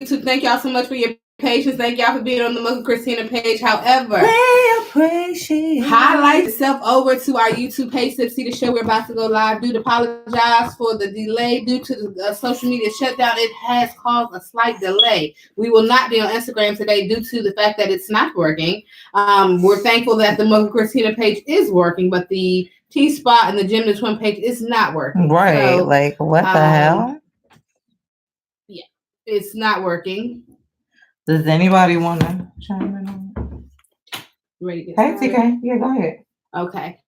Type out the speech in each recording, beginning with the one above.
YouTube. Thank y'all so much for your patience. Thank y'all for being on the Mocha Christina page. However, we appreciate highlight yourself over to our YouTube page, SipsTea the Show. We're about to go live. Do apologize for the delay due to the social media shutdown. It has caused a slight delay. We will not be on Instagram today due to the fact that it's not working. We're thankful that the Mocha Christina page is working, but the T-Spot and the GemDTwin page is not working. Right. So, like, what the hell? Yeah, it's not working. Does anybody want to chime in on it? Ready to get started? TK. Yeah, go ahead. Okay.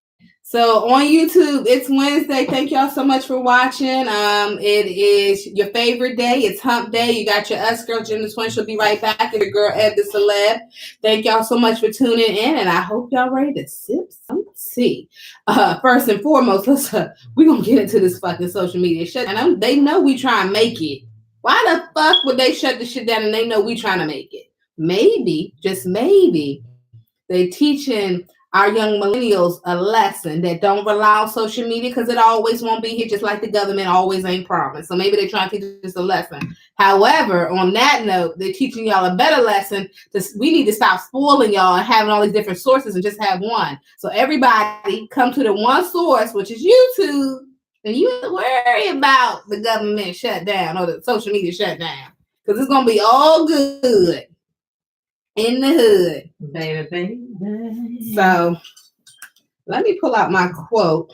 So on YouTube, it's Wednesday. Thank y'all so much for watching. It is your favorite day. It's hump day. You got your us girl, GemDTwin. She'll be right back. And your girl, Eb Deceleb. Thank y'all so much for tuning in. And I hope y'all ready to sip some tea. First and foremost, we're going to get into this fucking social media shit. And they know we try and make it. Why the fuck would they shut the shit down and they know we trying to make it? Maybe, just maybe, they teaching our young millennials a lesson that don't rely on social media because it always won't be here, just like the government always ain't promised. So maybe they're trying to teach us a lesson. However, on that note, they're teaching y'all a better lesson. We need to stop spoiling y'all and having all these different sources and just have one. So everybody come to the one source, which is YouTube, and you don't worry about the government shutdown or the social media shutdown because it's going to be all good in the hood. Baby. So let me pull out my quote.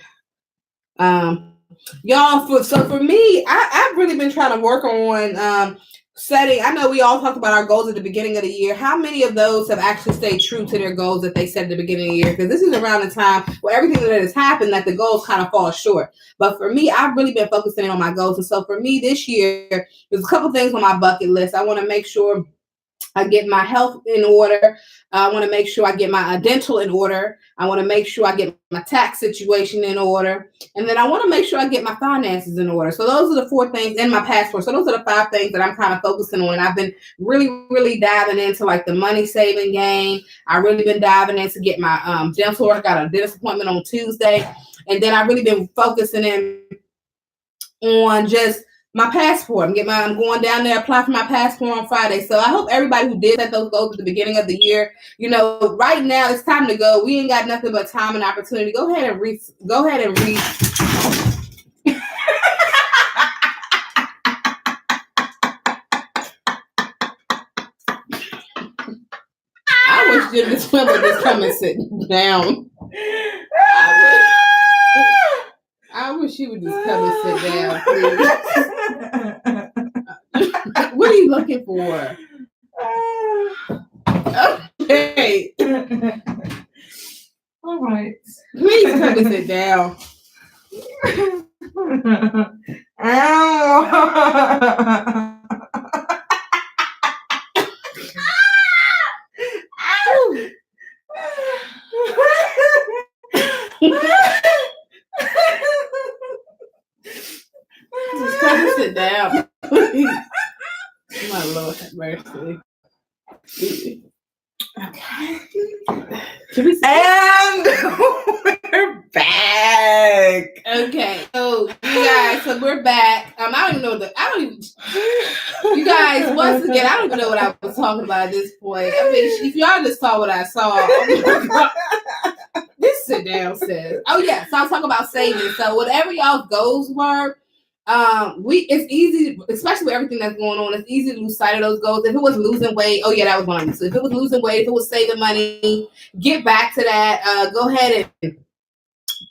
Y'all, for me, I've really been trying to work on setting. I know we all talked about our goals at the beginning of the year. How many of those have actually stayed true to their goals that they set at the beginning of the year? Because this is around the time where everything that has happened, that the goals kind of fall short. But for me, I've really been focusing on my goals. And so for me this year, there's a couple things on my bucket list. I want to make sure I get my health in order. I want to make sure I get my dental in order. I want to make sure I get my tax situation in order. And then I want to make sure I get my finances in order. So those are the 4 things, and my passport. So those are the 5 things that I'm kind of focusing on. And I've been really, really diving into like the money saving game. I've really been diving into get my dental. I got a dentist appointment on Tuesday. And then I've really been focusing in on just my passport. I'm going down there, apply for my passport on Friday. So I hope everybody who did set those goals at the beginning of the year, right now it's time to go. We ain't got nothing but time and opportunity. Go ahead and read. I wish GemDTwin would just come and sit down. I wish she would just come and sit down, please. What are you looking for? Okay. All right. Please come and sit down. Just come and sit down, please. My Lord have mercy. Okay. And we're back. Okay. So you guys, we're back. You guys, once again, I don't even know what I was talking about at this point. I mean, if y'all just saw what I saw, just sit down, sis. Oh yeah. So I was talking about saving. So whatever y'all goals were, it's easy, especially with everything that's going on, it's easy to lose sight of those goals. If it was losing weight, oh yeah, that was one of them. So if it was losing weight, if it was saving money, get back to that. Go ahead and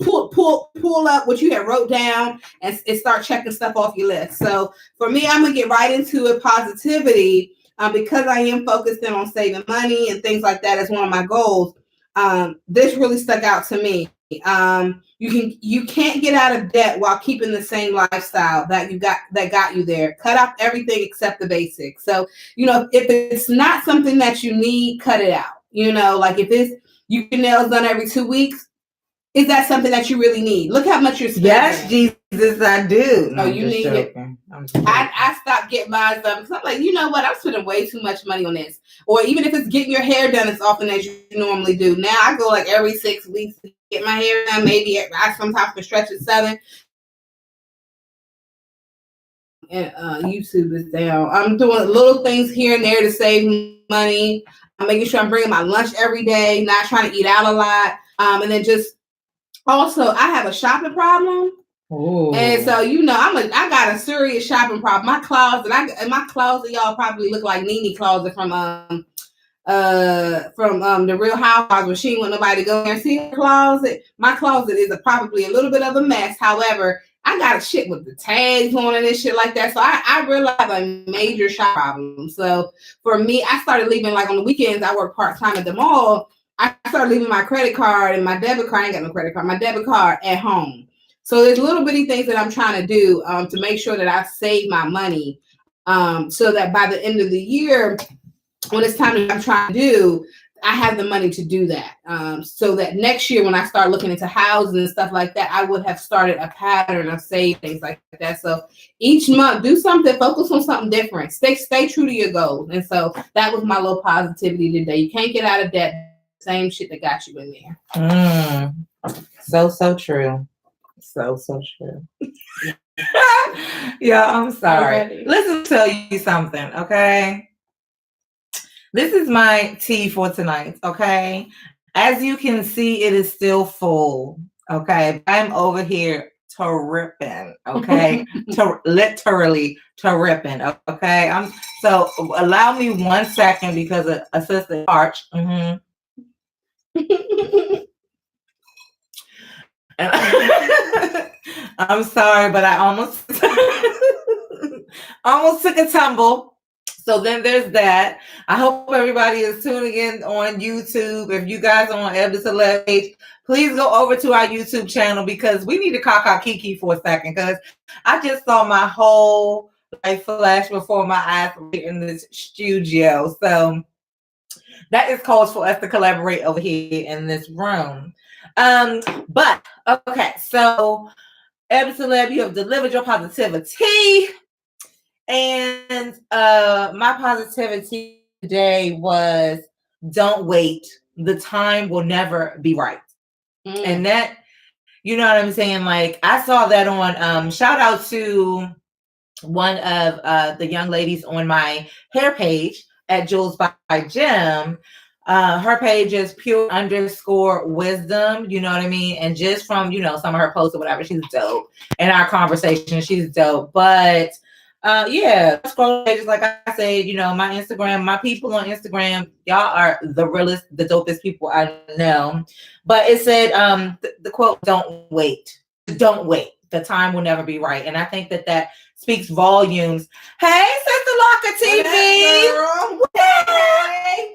pull up what you had wrote down and start checking stuff off your list. So for me, I'm gonna get right into it. Positivity, because I am focused in on saving money and things like that as one of my goals. This really stuck out to me. You can't get out of debt while keeping the same lifestyle that got you there. Cut out everything except the basics. So, if it's not something that you need, cut it out. Like if it's you get nails done every 2 weeks, is that something that you really need? Look how much you're spending. Yes, Jesus, I do. No, you need it. I stopped getting mine done because I'm like, you know what? I'm spending way too much money on this. Or even if it's getting your hair done as often as you normally do. Now I go like every 6 weeks to get my hair done. Maybe I sometimes can stretch at 7. and YouTube is down. I'm doing little things here and there to save money. I'm making sure I'm bringing my lunch every day, not trying to eat out a lot. And then just also, I have a shopping problem. Ooh. And so, I got a serious shopping problem. My closet, y'all probably look like Nene closet from the Real Housewives, where she didn't want nobody to go there and see her closet. My closet is probably a little bit of a mess. However, I got a shit with the tags on it and shit like that. So I really have a major shop problem. So for me, I started leaving, like on the weekends, I work part-time at the mall. I started leaving my credit card and my debit card. I ain't got no credit card. My debit card at home. So there's little bitty things that I'm trying to do to make sure that I save my money, so that by the end of the year, when it's time that I'm trying to do, I have the money to do that. So that next year, when I start looking into houses and stuff like that, I would have started a pattern of saving, things like that. So each month, do something, focus on something different. Stay true to your goals. And so that was my little positivity today. You can't get out of debt. Same shit that got you in there. So true. So true. Yeah, I'm sorry. Listen, tell you something, okay? This is my tea for tonight, okay? As you can see, it is still full, okay? I'm over here tripping, okay? Literally tripping, okay? So allow me 1 second because of Assistant Arch. I'm sorry, but I almost took a tumble. So then there's that. I hope everybody is tuning in on YouTube. If you guys are on Eb Deceleb page, please go over to our YouTube channel because we need to cock Kiki for a second because I just saw my whole life flash before my eyes in this studio. So that is cause for us to collaborate over here in this room. But okay, so Eb Deceleb, you have delivered your positivity. And my positivity today was don't wait. The time will never be right. And that, you know what I'm saying? Like I saw that on shout out to one of the young ladies on my hair page at Jules by Gem. Her page is pure_wisdom, you know what I mean? And just from, some of her posts or whatever, she's dope. In our conversation, she's dope. But yeah, scroll pages, like I said, my Instagram, my people on Instagram, y'all are the realest, the dopest people I know. But it said, the quote, don't wait. Don't wait. The time will never be right. And I think that speaks volumes. Hey, Sister Locker TV. Hey.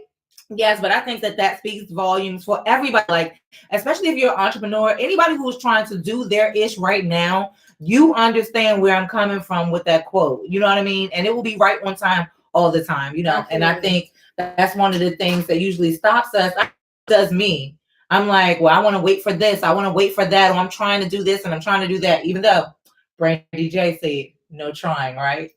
Yes, but I think that speaks volumes for everybody. Like, especially if you're an entrepreneur, anybody who's trying to do their ish right now, you understand where I'm coming from with that quote. You know what I mean? And it will be right on time all the time, Absolutely. And I think that's one of the things that usually stops us. Does me. I'm like, well, I want to wait for this. I want to wait for that. Or I'm trying to do this and I'm trying to do that. Even though Brandy J said, no trying, right?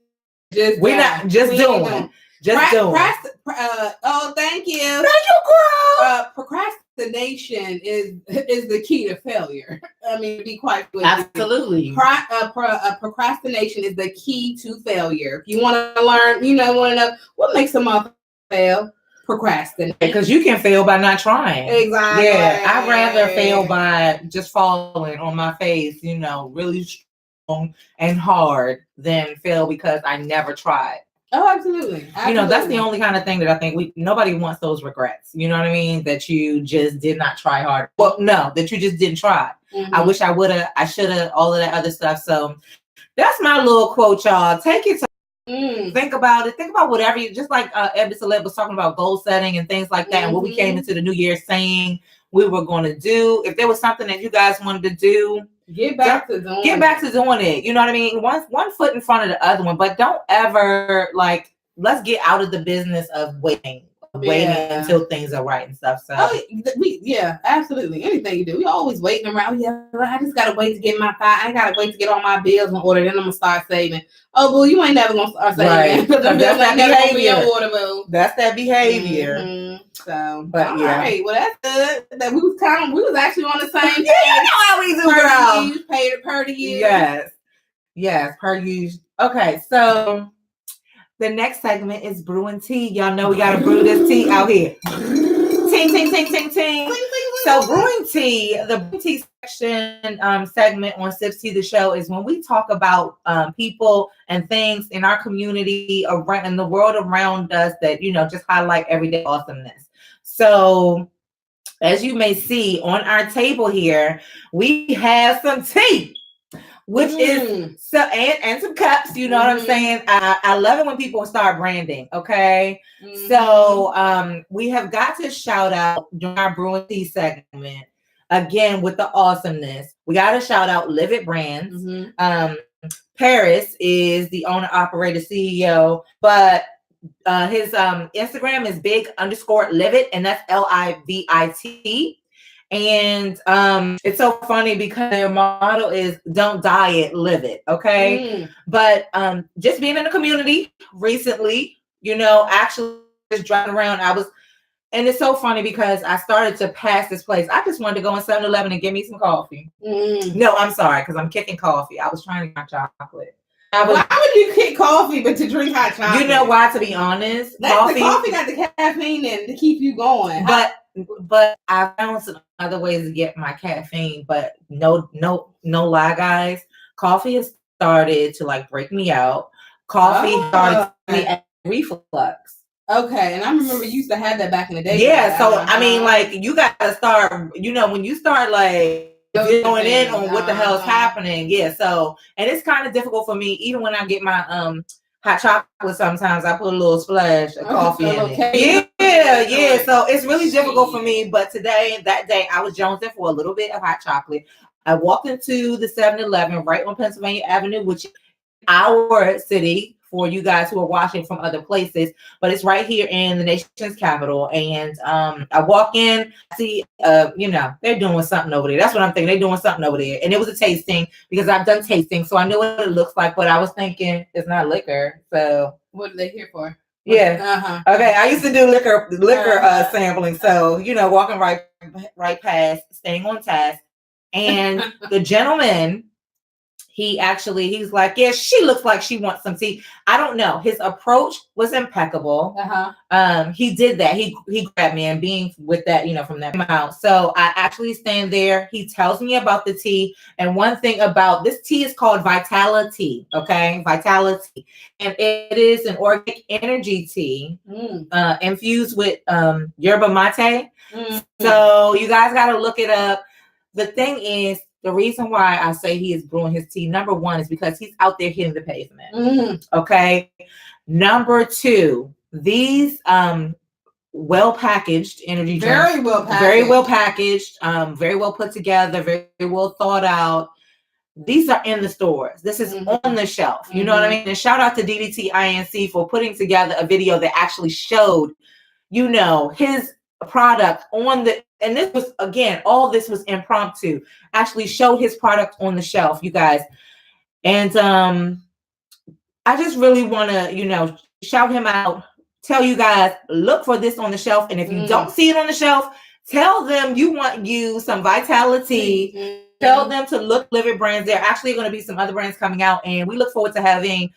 We're not just doing. Just doing. Thank you. Thank you, girl. Procrastination is the key to failure. I mean, to be quite clear. Absolutely. Procrastination is the key to failure. If you want to learn, want to know what makes a mother fail, procrastinate. Because you can fail by not trying. Exactly. Yeah, I'd rather fail by just falling on my face, really strong and hard than fail because I never tried. Oh, absolutely. That's the only kind of thing that I think nobody wants those regrets. You know what I mean? That you just did not try hard. Well, no, that you just didn't try. Mm-hmm. I wish I would have, I should have, all of that other stuff. So that's my little quote, y'all. Take your time. Think about it. Think about whatever just like Eb Deceleb was talking about goal setting and things like that. And what we came into the new year saying we were going to do. If there was something that you guys wanted to do, Get back to doing it. You know what I mean? One foot in front of the other one, but don't ever let's get out of the business of waiting until things are right and stuff. So absolutely. Anything you do, we always waiting around. Yeah, I just gotta wait to get my I gotta wait to get all my bills in order. Then I'm gonna start saving. Oh, boo, you ain't never gonna start saving. Right. That's that behavior. That's that behavior. Mm-hmm. So, but all yeah. right. Well, that's good. That we was actually on the same page. Yeah, you know how we do, girl. Per the use. Yes, per use. Okay, so the next segment is brewing tea. Y'all know we gotta brew this tea out here. Ting, ting, ting, ting, ting. So brewing tea, the brewing tea section segment on SipsTea the Show is when we talk about people and things in our community around in the world around us that just highlight everyday awesomeness. So as you may see on our table here, we have some tea. Which is so and some cups, you know what I'm saying? I love it when people start branding, okay? So we have got to shout out during our brewing tea segment again with the awesomeness. We got to shout out Live It Brands. Paris is the owner, operator, CEO, but his Instagram is big_Livit, and that's LIVIT. And it's so funny because their motto is don't diet, live it. Okay. But just being in the community recently, actually just driving around, and it's so funny because I started to pass this place. I just wanted to go in 7-Eleven and get me some coffee. No, I'm sorry, because I'm kicking coffee. I was trying to get my chocolate. Why would you kick coffee but to drink hot chocolate? You know why, to be honest? The coffee got the caffeine in to keep you going. But I found some other ways to get my caffeine. But no lie, guys. Coffee has started to like break me out. Coffee started to me at reflux. Okay, and I remember you used to have that back in the day. Yeah, so I mean, like you gotta start. When you start like going in on what the hell's happening. Yeah, so and it's kind of difficult for me even when I get my hot chocolate. Sometimes I put a little splash of coffee in it. Yeah. So it's really difficult for me. But that day, I was jonesing for a little bit of hot chocolate. I walked into the 7-Eleven right on Pennsylvania Avenue, which is our city for you guys who are watching from other places, but it's right here in the nation's capital. And I walk in, see, they're doing something over there. That's what I'm thinking. They're doing something over there. And it was a tasting because I've done tasting, so I know what it looks like. But I was thinking it's not liquor. So what are they here for? Yeah. Okay. I used to do liquor sampling. So walking right past, staying on task, and the gentleman. He's like, yeah, she looks like she wants some tea. I don't know. His approach was impeccable. He did that. He grabbed me, and being with that, from that mouth. So I actually stand there. He tells me about the tea. And one thing about this tea is called vTEA. Okay. vTEA. And it is an organic energy tea infused with yerba mate. So you guys got to look it up. The thing is, the reason why I say he is brewing his tea, number one, is because he's out there hitting the pavement. Okay. Number two, these well-packaged energy drinks. Very well packaged, very well put together, very well thought out. These are in the stores. This is on the shelf. You know what I mean? And shout out to GemDTwin for putting together a video that actually showed, his product on the, and this was, again, all this was impromptu, actually showed his product on the shelf, you guys. And I just really want to, shout him out, tell you guys, look for this on the shelf. And if you don't see it on the shelf, tell them you want some vTEA. Tell them to look Live It Brands. There are actually going to be some other brands coming out, and we look forward to having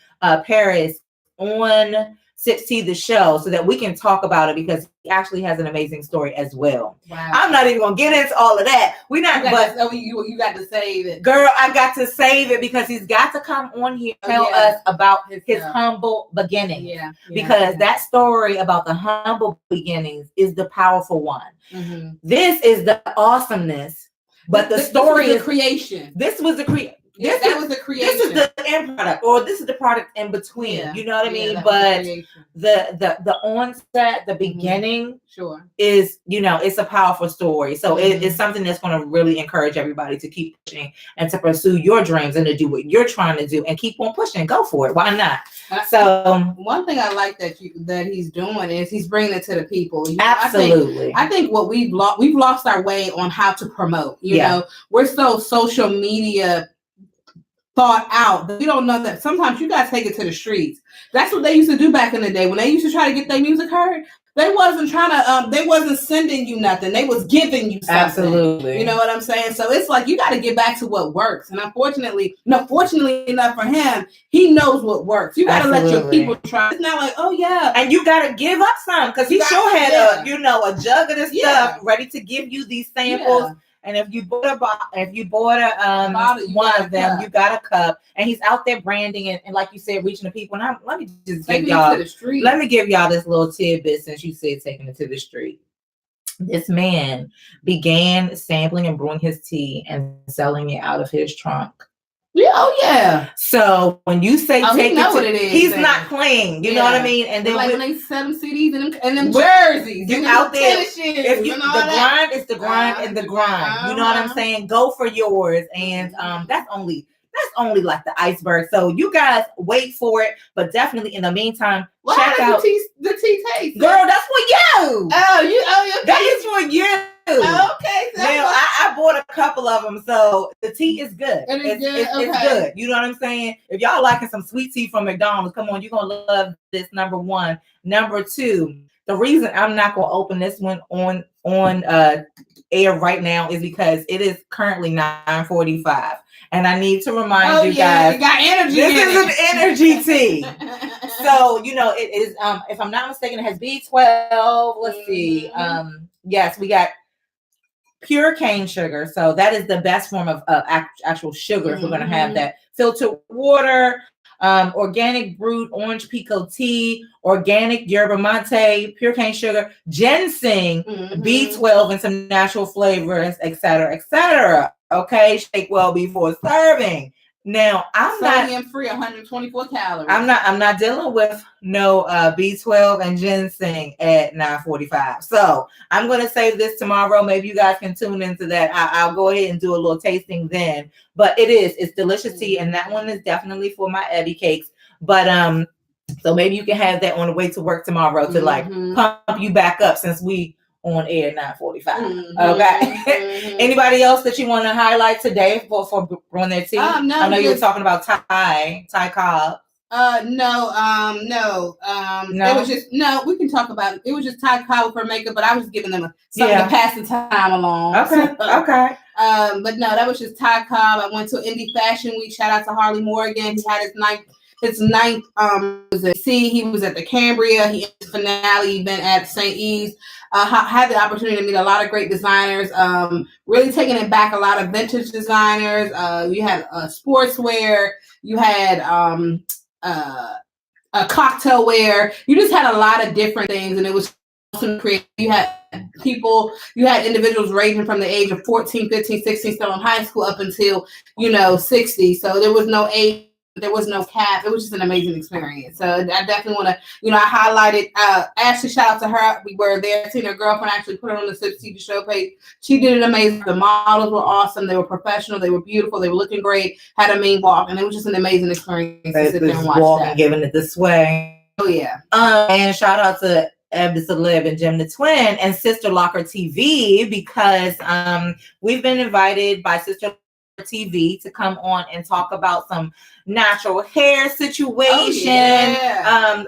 Paris on SipsTea the Show so that we can talk about it, because he actually has an amazing story as well. Wow. I'm not even gonna get into all of that. You got to save it, girl. I got to save it because he's got to come on here and tell us about his humble beginnings. Because that story about the humble beginnings is the powerful one. This is the awesomeness, but the story is creation. This was the creation. That was the creation. This is the end product, or this is the product in between. You know what I mean? But the onset, the beginning, is it's a powerful story. So it's something that's going to really encourage everybody to keep pushing and to pursue your dreams and to do what you're trying to do and keep on pushing. Go for it. Why not? So one thing I like that he's doing is he's bringing it to the people. Absolutely. I think what we've lost our way on how to promote. You know, we're so social media thought out that we don't know that sometimes you guys take it to the streets. That's what they used to do back in the day when they used to try to get their music heard. They wasn't trying to, they wasn't sending you nothing. They was giving you something. Absolutely. You know what I'm saying? So it's like, you got to get back to what works. And fortunately enough for him, he knows what works. You got to let your people try. It's not like, oh yeah. And you got to give up some, because he sure had a jug of this stuff ready to give you these samples. Yeah. And if you bought one of them, you got a cup. And he's out there branding and like you said, reaching the people. And let me just give y'all this little tidbit, since you said taking it to the street. This man began sampling and brewing his tea and selling it out of his trunk. Yeah, oh yeah. So when you say take it what it is, he's not playing. You know what I mean? And then like when they sell them CDs and them jerseys, you out there. If you, the grind is the grind and the grind. You know what I'm saying? Go for yours, and that's only like the iceberg. So you guys wait for it, but definitely in the meantime, check out the tea taste. Girl, that's for you. That is for you. Okay. Now I bought a couple of them, so the tea is good. It's good. You know what I'm saying? If y'all liking some sweet tea from McDonald's, come on, you're gonna love this. Number one. Number two, the reason I'm not gonna open this one on air right now is because it is currently 9:45, and I need to remind you guys, it got energy. This is an energy tea. So it is. If I'm not mistaken, it has B12. Let's see. Yes, we got pure cane sugar. So that is the best form of actual sugar. If we're going to have that. Filtered water, organic brewed orange pico tea, organic yerba mate, pure cane sugar, ginseng, B12, and some natural flavors, etc., etc. Okay, shake well before serving. Now I'm sodium free, 124 calories. I'm not dealing with no B12 and ginseng at 9:45. So I'm gonna save this tomorrow. Maybe you guys can tune into that. I'll go ahead and do a little tasting then. But it's delicious tea, and that one is definitely for my Eddie cakes. But so maybe you can have that on the way to work tomorrow to like pump you back up, since we on air 9:45. Okay. Anybody else that you want to highlight today for brewing their tea? No, I know you were talking about Thai Cobb. No. It was just we can talk about it. It was just Thai Cobb for makeup, but I was giving them something to pass the time along. Okay. But no, that was just Thai Cobb. I went to Indie Fashion Week. Shout out to Harley Morgan. He had his ninth he was at the Cambria. He had his finale event at St. E's. Had the opportunity to meet a lot of great designers, really taking it back, a lot of vintage designers. You had sportswear, you had a cocktail wear. You just had a lot of different things, and it was awesome. You had individuals ranging from the age of 14, 15, 16, still in high school, up until 60. So there was no age. There was no cap. It was just an amazing experience. So I definitely want to, I highlighted Ashley. Shout out to her. We were there. Seeing her girlfriend actually put it on the SipsTea the Show page. She did it amazing. The models were awesome. They were professional. They were beautiful. They were looking great. Had a mean walk, and it was just an amazing experience to sit there and watch that. Giving it this way. Oh yeah. And shout out to Eb Deceleb and GemDTwin and Sister Locker TV, because we've been invited by Sister TV to come on and talk about some natural hair situation.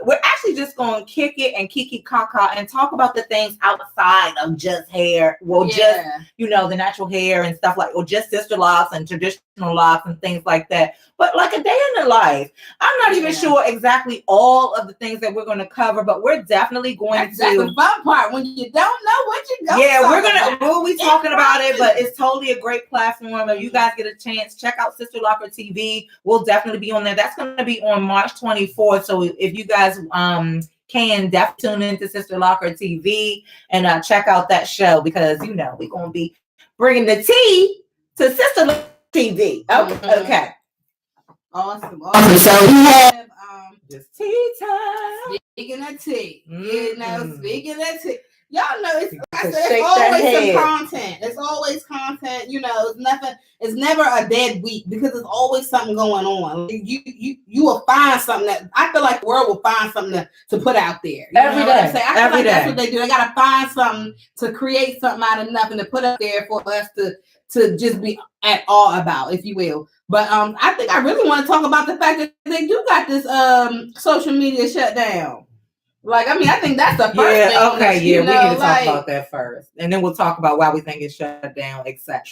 We're actually just going to kick it and kiki kaka and talk about the things outside of just hair. Just the natural hair and stuff or just sister locks and traditional locks and things like that. But like a day in the life. I'm not even sure exactly all of the things that we're going to cover, but we're definitely going That's the fun part, when you don't know what you're going to we'll be talking about it, but it's totally a great platform. If you guys get a chance, check out Sister Locker TV. We'll definitely be on there. That's going to be on March 24th. So if you guys can definitely tune into Sister Locker TV and check out that show, because we're going to be bringing the tea to Sister Locker TV. Okay. Awesome. So we have just tea time. Speaking of tea, speaking of tea. Y'all know it's always some content. It's always content. It's never a dead week, because there's always something going on. You will find something that I feel like the world will find something to put out there. Every day. That's what they do. They gotta find something to create something out of nothing to put up there for us to just be at awe about, if you will. But I think I really want to talk about the fact that they do got this social media shut down. Like, I mean, I think that's the first thing. Okay, we need to talk about that first. And then we'll talk about why we think it's shut down, etc.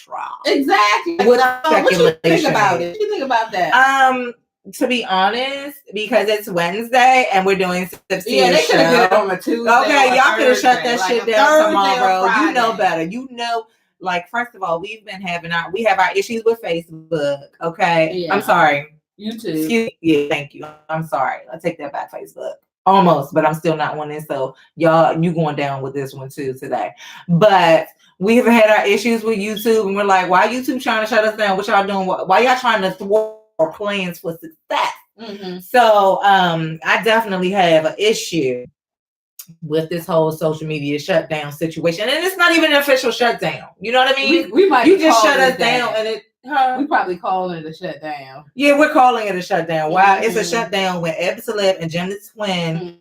Exactly. What you think about it? What do you think about that? To be honest, because it's Wednesday and we're doing SipsTea the Show. Did it on a Tuesday. Okay, y'all could have shut that shit down tomorrow. You know better. You know, like, first of all, we have our issues with Facebook. Okay. Yeah. I'm sorry. YouTube. Yeah, thank you. I'm sorry. I take that back, Facebook. Almost, but I'm still not winning. So y'all, you going down with this one too today. But we've had our issues with YouTube, and we're like, why YouTube trying to shut us down? What y'all doing? Why y'all trying to thwart our plans for success? Mm-hmm. So I definitely have an issue with this whole social media shutdown situation. And it's not even an official shutdown. You know what I mean? We might you just shut us down and it we probably calling it a shutdown. Yeah, we're calling it a shutdown. Why? It's a shutdown when Eb Deceleb and GemDTwin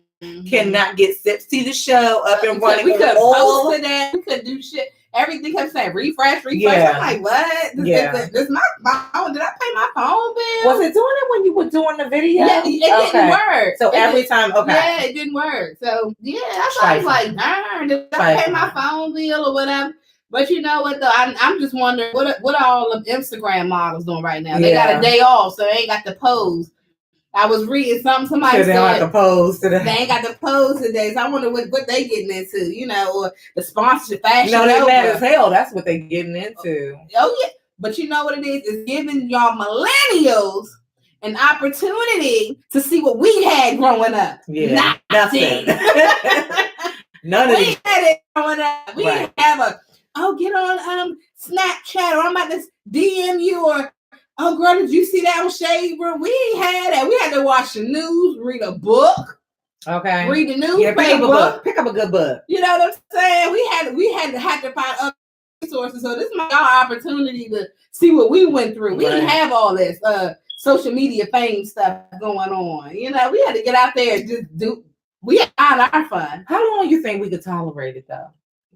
cannot get SipsTea the Show up and running. We could post that. We could do shit. Everything kept saying refresh. Yeah. I'm like, what? This my phone. Did I pay my phone bill? Was it doing it when you were doing the video? Yeah, it didn't work. So every time, yeah, it didn't work. So yeah, that's why I was like, darn, did I pay my phone bill or whatever? But you know what though? I'm just wondering what are all of Instagram models doing right now? They got a day off, so they ain't got to pose. I was reading something. Somebody said they don't have to pose today. They ain't got to pose today. So I wonder what they getting into, you know, or the sponsorship fashion. No, they mad as hell. That's what they getting into. Oh yeah, but you know what it is? It's giving y'all millennials an opportunity to see what we had growing up. Yeah, nothing. None of we had it growing up. We didn't have get on Snapchat, or I'm about to DM you, or oh girl, did you see that on Shade Room? We ain't had that. We had to watch the news, read a book. Okay. Read the news. Yeah, pick up a good book. You know what I'm saying? We had to find other resources. So this is our opportunity to see what we went through. We didn't have all this social media fame stuff going on. You know, we had to get out there and just we had our fun. How long you think we could tolerate it though?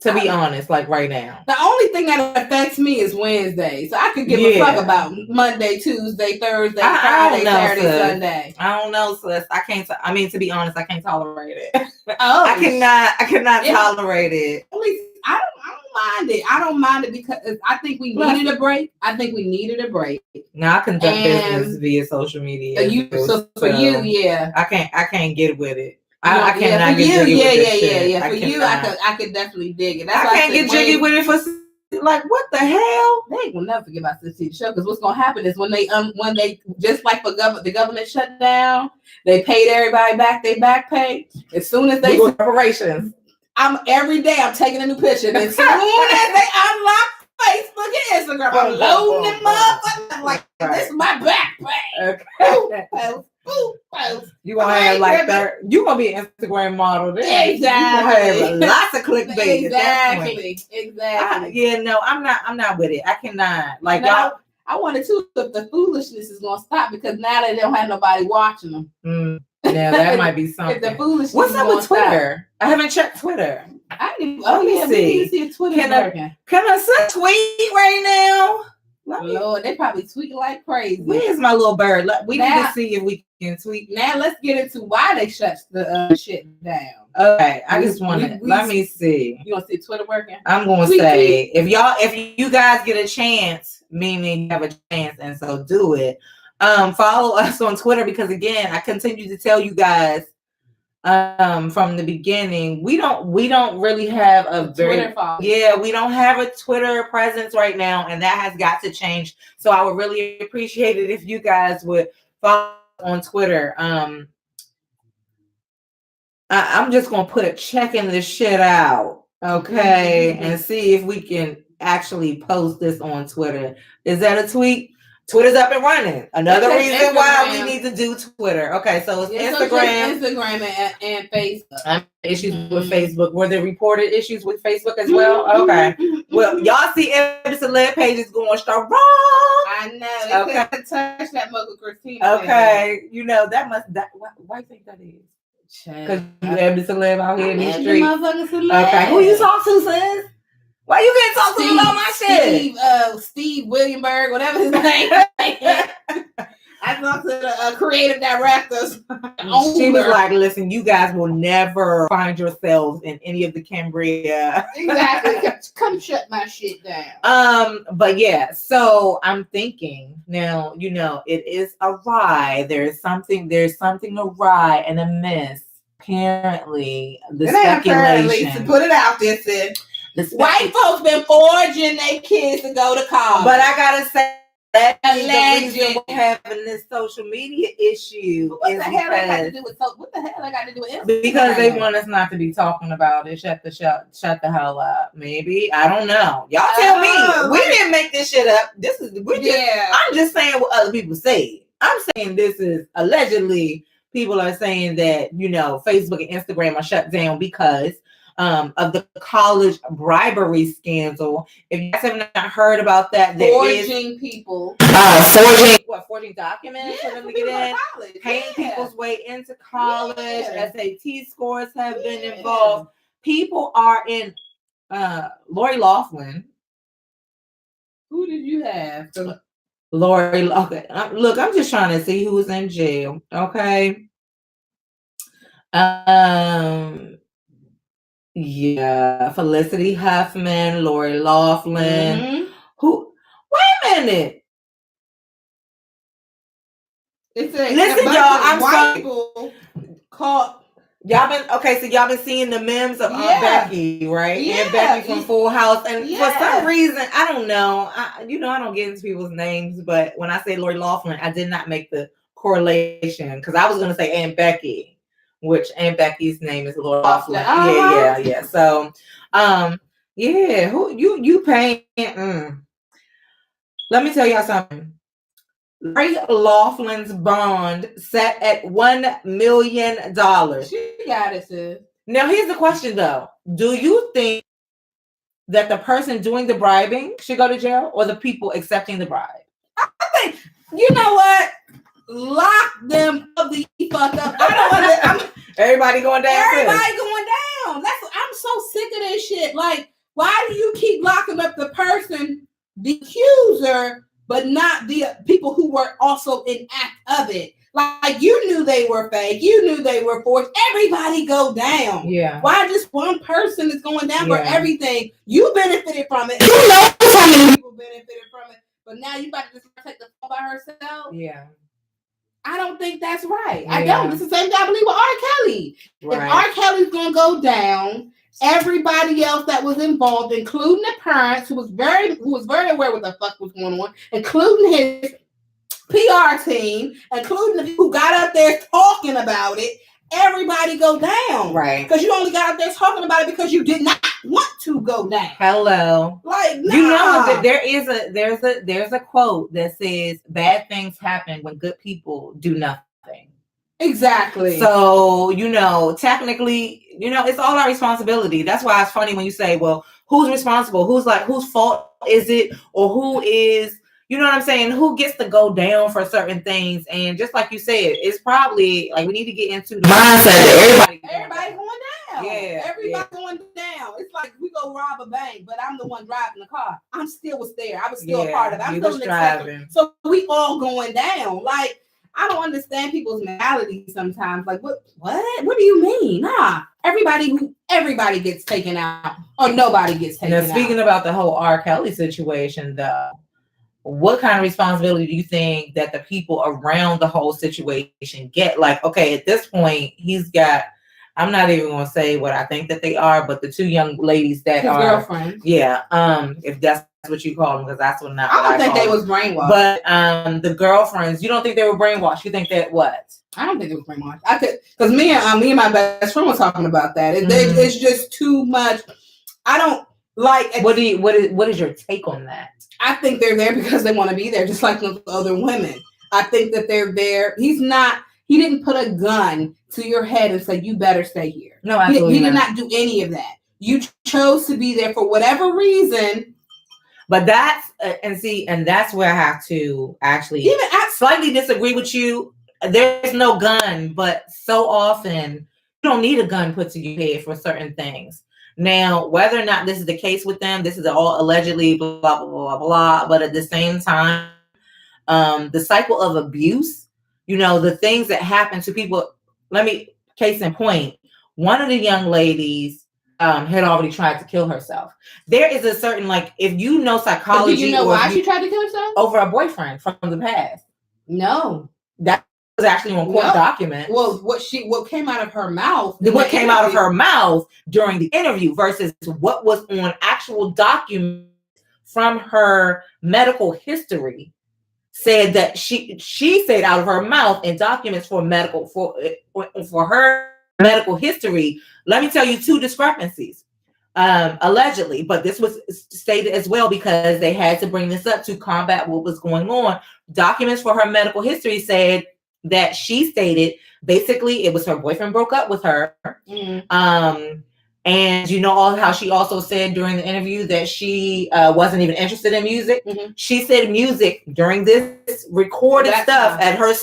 To be honest, like right now. The only thing that affects me is Wednesday. So I could give a fuck about Monday, Tuesday, Thursday, Friday, Saturday, Sunday. I don't know, sis. I can't. To be honest, I can't tolerate it. Oh, I cannot tolerate it. At least I don't mind it. I don't mind it because I think we needed a break. Now I conduct business via social media. For you, yeah. I can't get with it. I cannot get jiggy with this shit. For you, I could definitely dig it. That's I can't get jiggy with it for like what the hell? They ain't gonna never forget about SipsTea the Show, because what's gonna happen is when they just like for the government shut down, they paid everybody back their back pay. As soon as they reparations, every day I'm taking a new picture. And as soon as they unlock Facebook and Instagram, I'm loading them up. I'm like, this is my back pay. Okay. You gonna have like that. You gonna be an Instagram model then. Exactly. You gonna have lots of clickbait. Exactly. No, I'm not with it. I cannot. Like y'all. I wanted to if the foolishness is gonna stop, because now they don't have nobody watching them. Yeah, that might be something. If the foolishness What's up with Twitter? I haven't checked Twitter. I didn't. Let me see if Twitter working. Can I tweet right now? Lord, they probably tweeting like crazy. Where's my little bird? We need to see if we can tweet. Now let's get into why they shut the shit down. Okay, I just want to let me see. You want to see Twitter working? I'm going to say if you guys get a chance, meaning you have a chance, and so do it. Follow us on Twitter, because again, I continue to tell you guys from the beginning, we don't really have we don't have a Twitter presence right now, and that has got to change. So I would really appreciate it if you guys would follow on Twitter. I'm just gonna checking this shit out, okay, and see if we can actually post this on Twitter. Is that a tweet? Twitter's up and running. Another reason why we need to do Twitter. Okay, so it's Instagram and Facebook. Issues with Facebook. Were there reported issues with Facebook as well? Okay. Well, y'all see Eb Deceleb page is going strong. I know. They couldn't touch that mug with Christina. Okay. You know, why do you think that is? Because you Eb Deceleb out here in the street. Okay. Who you talk to, sis? Why you can't talk to me about my shit? Steve Williamberg, whatever his name. I I talked to the creative directors. She was like, listen, you guys will never find yourselves in any of the Cambria. Exactly. Come shut my shit down. But yeah, so I'm thinking now, it is awry. There's something awry and amiss. Apparently, the speculation. To put it out there, sis. White folks been forging their kids to go to college. But I gotta say, that's the reason we're having this social media issue. What the hell I got to do with Instagram? Because they want us not to be talking about it. Shut the hell up. Maybe. I don't know. Y'all tell me. We didn't make this shit up. I'm just saying what other people say. I'm saying this is allegedly. People are saying that, Facebook and Instagram are shut down because of the college bribery scandal. If you guys have not heard about that, forging people. Forging documents for them to get in, paying people's way into college. SAT scores have been involved. People are in. Lori Loughlin. Who did you have? Lori, okay. Look, I'm just trying to see who's in jail. Okay. Yeah, Felicity Huffman, Lori Loughlin. Mm-hmm. Who? Wait a minute. Listen, y'all. I'm sorry. Caught. Y'all been seeing the memes of Aunt Becky, right? Yeah. Aunt Becky from Full House, and for some reason, I don't know. I don't get into people's names, but when I say Lori Loughlin, I did not make the correlation because I was going to say Aunt Becky, which Aunt Becky's name is Lori Loughlin. Yeah. So, who you paying? Let me tell y'all something. Lori Loughlin's bond set at $1 million. She got it, sis. Now, here's the question, though. Do you think that the person doing the bribing should go to jail or the people accepting the bribe? I think, you know what? Lock them the fuck up. I don't want everybody going down. Everybody going down. I'm so sick of this shit. Like, why do you keep locking up the person, the accuser, but not the people who were also in act of it? Like, you knew they were fake. You knew they were forged. Everybody go down. Yeah. Why just one person is going down for everything? You benefited from it. You know how many people benefited from it. But now you about to just take the fall by herself? Yeah. I don't think that's right. I don't. It's the same thing I believe with R. Kelly. Right. If R. Kelly's going to go down, everybody else that was involved, including the parents, who was very aware what the fuck was going on, including his PR team, including the people who got up there talking about it, everybody go down. Right. Because you only got up there talking about it because you did not want to go down. Hello. Like, nah. You know that there's a quote that says bad things happen when good people do nothing. Exactly. So, technically, it's all our responsibility. That's why it's funny when you say, well, who's responsible? Whose fault is it? Or who is, you know what I'm saying? Who gets to go down for certain things? And just like you said, it's probably like we need to get into the mindset that everybody going down. Yeah. Everybody going down. It's like we go rob a bank, but I'm the one driving the car. I was there. I was still a part of it. I'm still driving. So we all going down. Like, I don't understand people's mentality sometimes. Like, what? What do you mean? Nah. Everybody gets taken out, or nobody gets taken out. Now, speaking about the whole R. Kelly situation, though, what kind of responsibility do you think that the people around the whole situation get? Like, okay, at this point, he's got, I'm not even going to say what I think that they are, but the two young ladies that his are girlfriends. Yeah. If that's what you call them, because that's what not. I don't think they was brainwashed. But the girlfriends, you don't think they were brainwashed? You think that what? I don't think it was brainwashed. Because me and my best friend were talking about that. It's just too much. I don't like. What is your take on that? I think they're there because they want to be there, just like the other women. I think that they're there. He didn't put a gun to your head and say, you better stay here. No, absolutely he did not do any of that. You chose to be there for whatever reason. But that's, and that's where I have to actually slightly disagree with you. There's no gun, but so often you don't need a gun put to your head for certain things. Now, whether or not this is the case with them, this is all allegedly blah, blah, blah, blah, blah. But at the same time, the cycle of abuse, you know, the things that happen to people. Case in point, one of the young ladies had already tried to kill herself. There is a certain, like, if you know psychology. But do you know why she tried to kill herself? Over a boyfriend from the past. No. That was actually on court documents. Well, what came out of her mouth. What came out of her mouth during the interview versus what was on actual documents from her medical history said that she said out of her mouth in documents for her medical history. Let me tell you two discrepancies. Allegedly, but this was stated as well because they had to bring this up to combat what was going on. Documents for her medical history said that she stated basically it was her boyfriend broke up with her. And you know how she also said during the interview that she wasn't even interested in music. She said music during this recorded stuff at her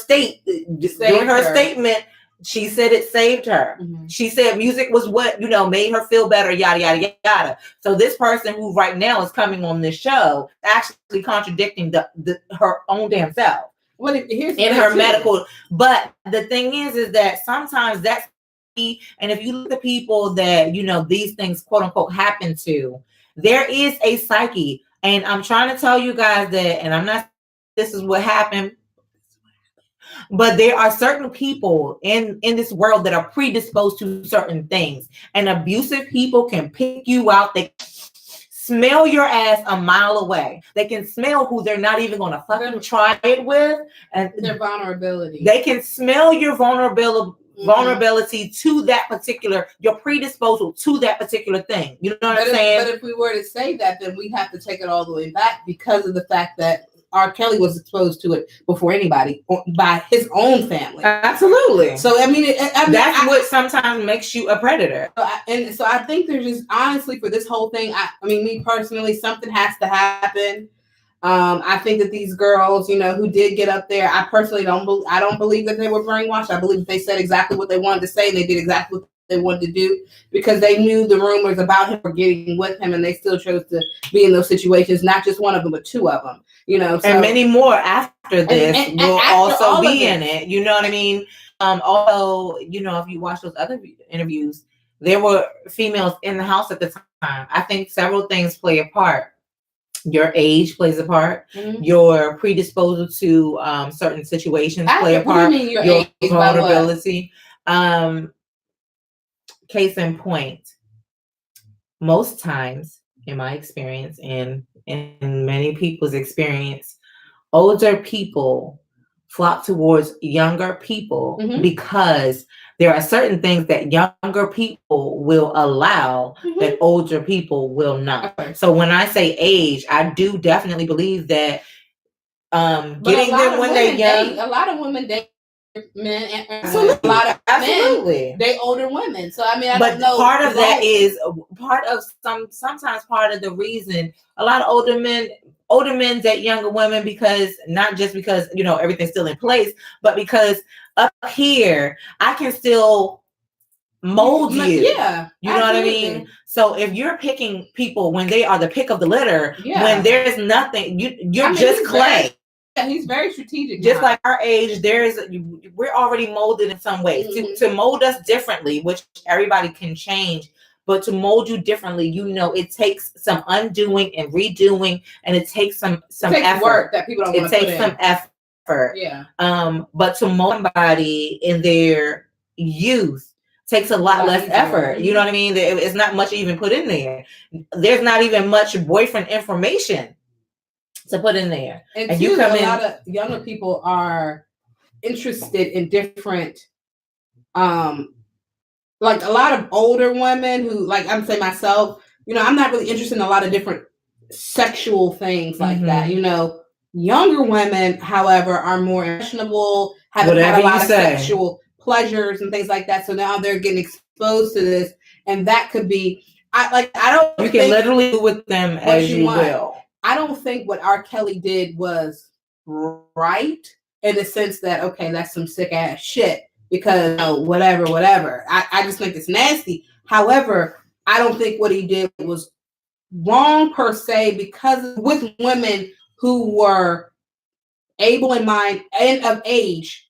during her statement. She said it saved her. She said music was what, you know, made her feel better, yada, yada, yada. So this person who right now is coming on this show actually contradicting her own damn self. Well, here's in her medical. But the thing is that sometimes that's, and if you look at the people that, you know, these things, quote unquote, happen to, there is a psyche. And I'm trying to tell you guys that, and I'm not, this is what happened. But there are certain people in this world that are predisposed to certain things, and abusive people can pick you out. They smell your ass a mile away. They can smell who they're not even going to fucking try it with, and their vulnerability. They can smell your vulnerability to that particular, your predisposal to that particular thing. You know what I'm saying? But if we were to say that, then we have to take it all the way back because of the fact that R. Kelly was exposed to it before anybody by his own family. Absolutely. So I mean, that's what sometimes makes you a predator. So I think there's just, honestly, for this whole thing, I mean, me personally, something has to happen. I think that these girls, you know, who did get up there, I personally don't believe that they were brainwashed. I believe that they said exactly what they wanted to say, and they did exactly what they wanted to do because they knew the rumors about him were getting with him, and they still chose to be in those situations. Not just one of them, but two of them. You know, so, and many more after this will also be in it. You know what I mean? Although, you know, if you watch those other interviews, there were females in the house at the time. I think several things play a part. Your age plays a part. Your predisposal to certain situations play a part. Your vulnerability. Case in point, most times, in my experience and in many people's experience, older people flock towards younger people because there are certain things that younger people will allow that older people will not. So when I say age, I do definitely believe that getting them when they're young. A lot of women date men, and a lot of men date older women. So I mean, I don't know. Part of that is sometimes part of the reason a lot of older men date younger women, because not just because, you know, everything's still in place, but because up here I can still mold you. Yeah, you know what I mean? So if you're picking people when they are the pick of the litter, when there's nothing, you're just clay. He's very strategic. Just like our age, we're already molded in some ways. To mold us differently, which everybody can change, but to mold you differently, you know, it takes some undoing and redoing, and it takes some effort. Work that people don't want to put in. It takes some effort. Yeah. But to mold somebody in their youth takes a lot less effort. You know what I mean? It's not much even put in there. There's not even much boyfriend information to put in there. And you come in. A lot of younger people are interested in different, like a lot of older women who, like I'm saying myself, you know, I'm not really interested in a lot of different sexual things like that. You know, younger women, however, are more impressionable, haven't had a lot of sexual pleasures and things like that. So now they're getting exposed to this, and that could be, you can literally do with them as you will. I don't think what R. Kelly did was right in the sense that, okay, that's some sick ass shit because, you know, whatever. I just think it's nasty. However, I don't think what he did was wrong per se, because with women who were able in mind and of age,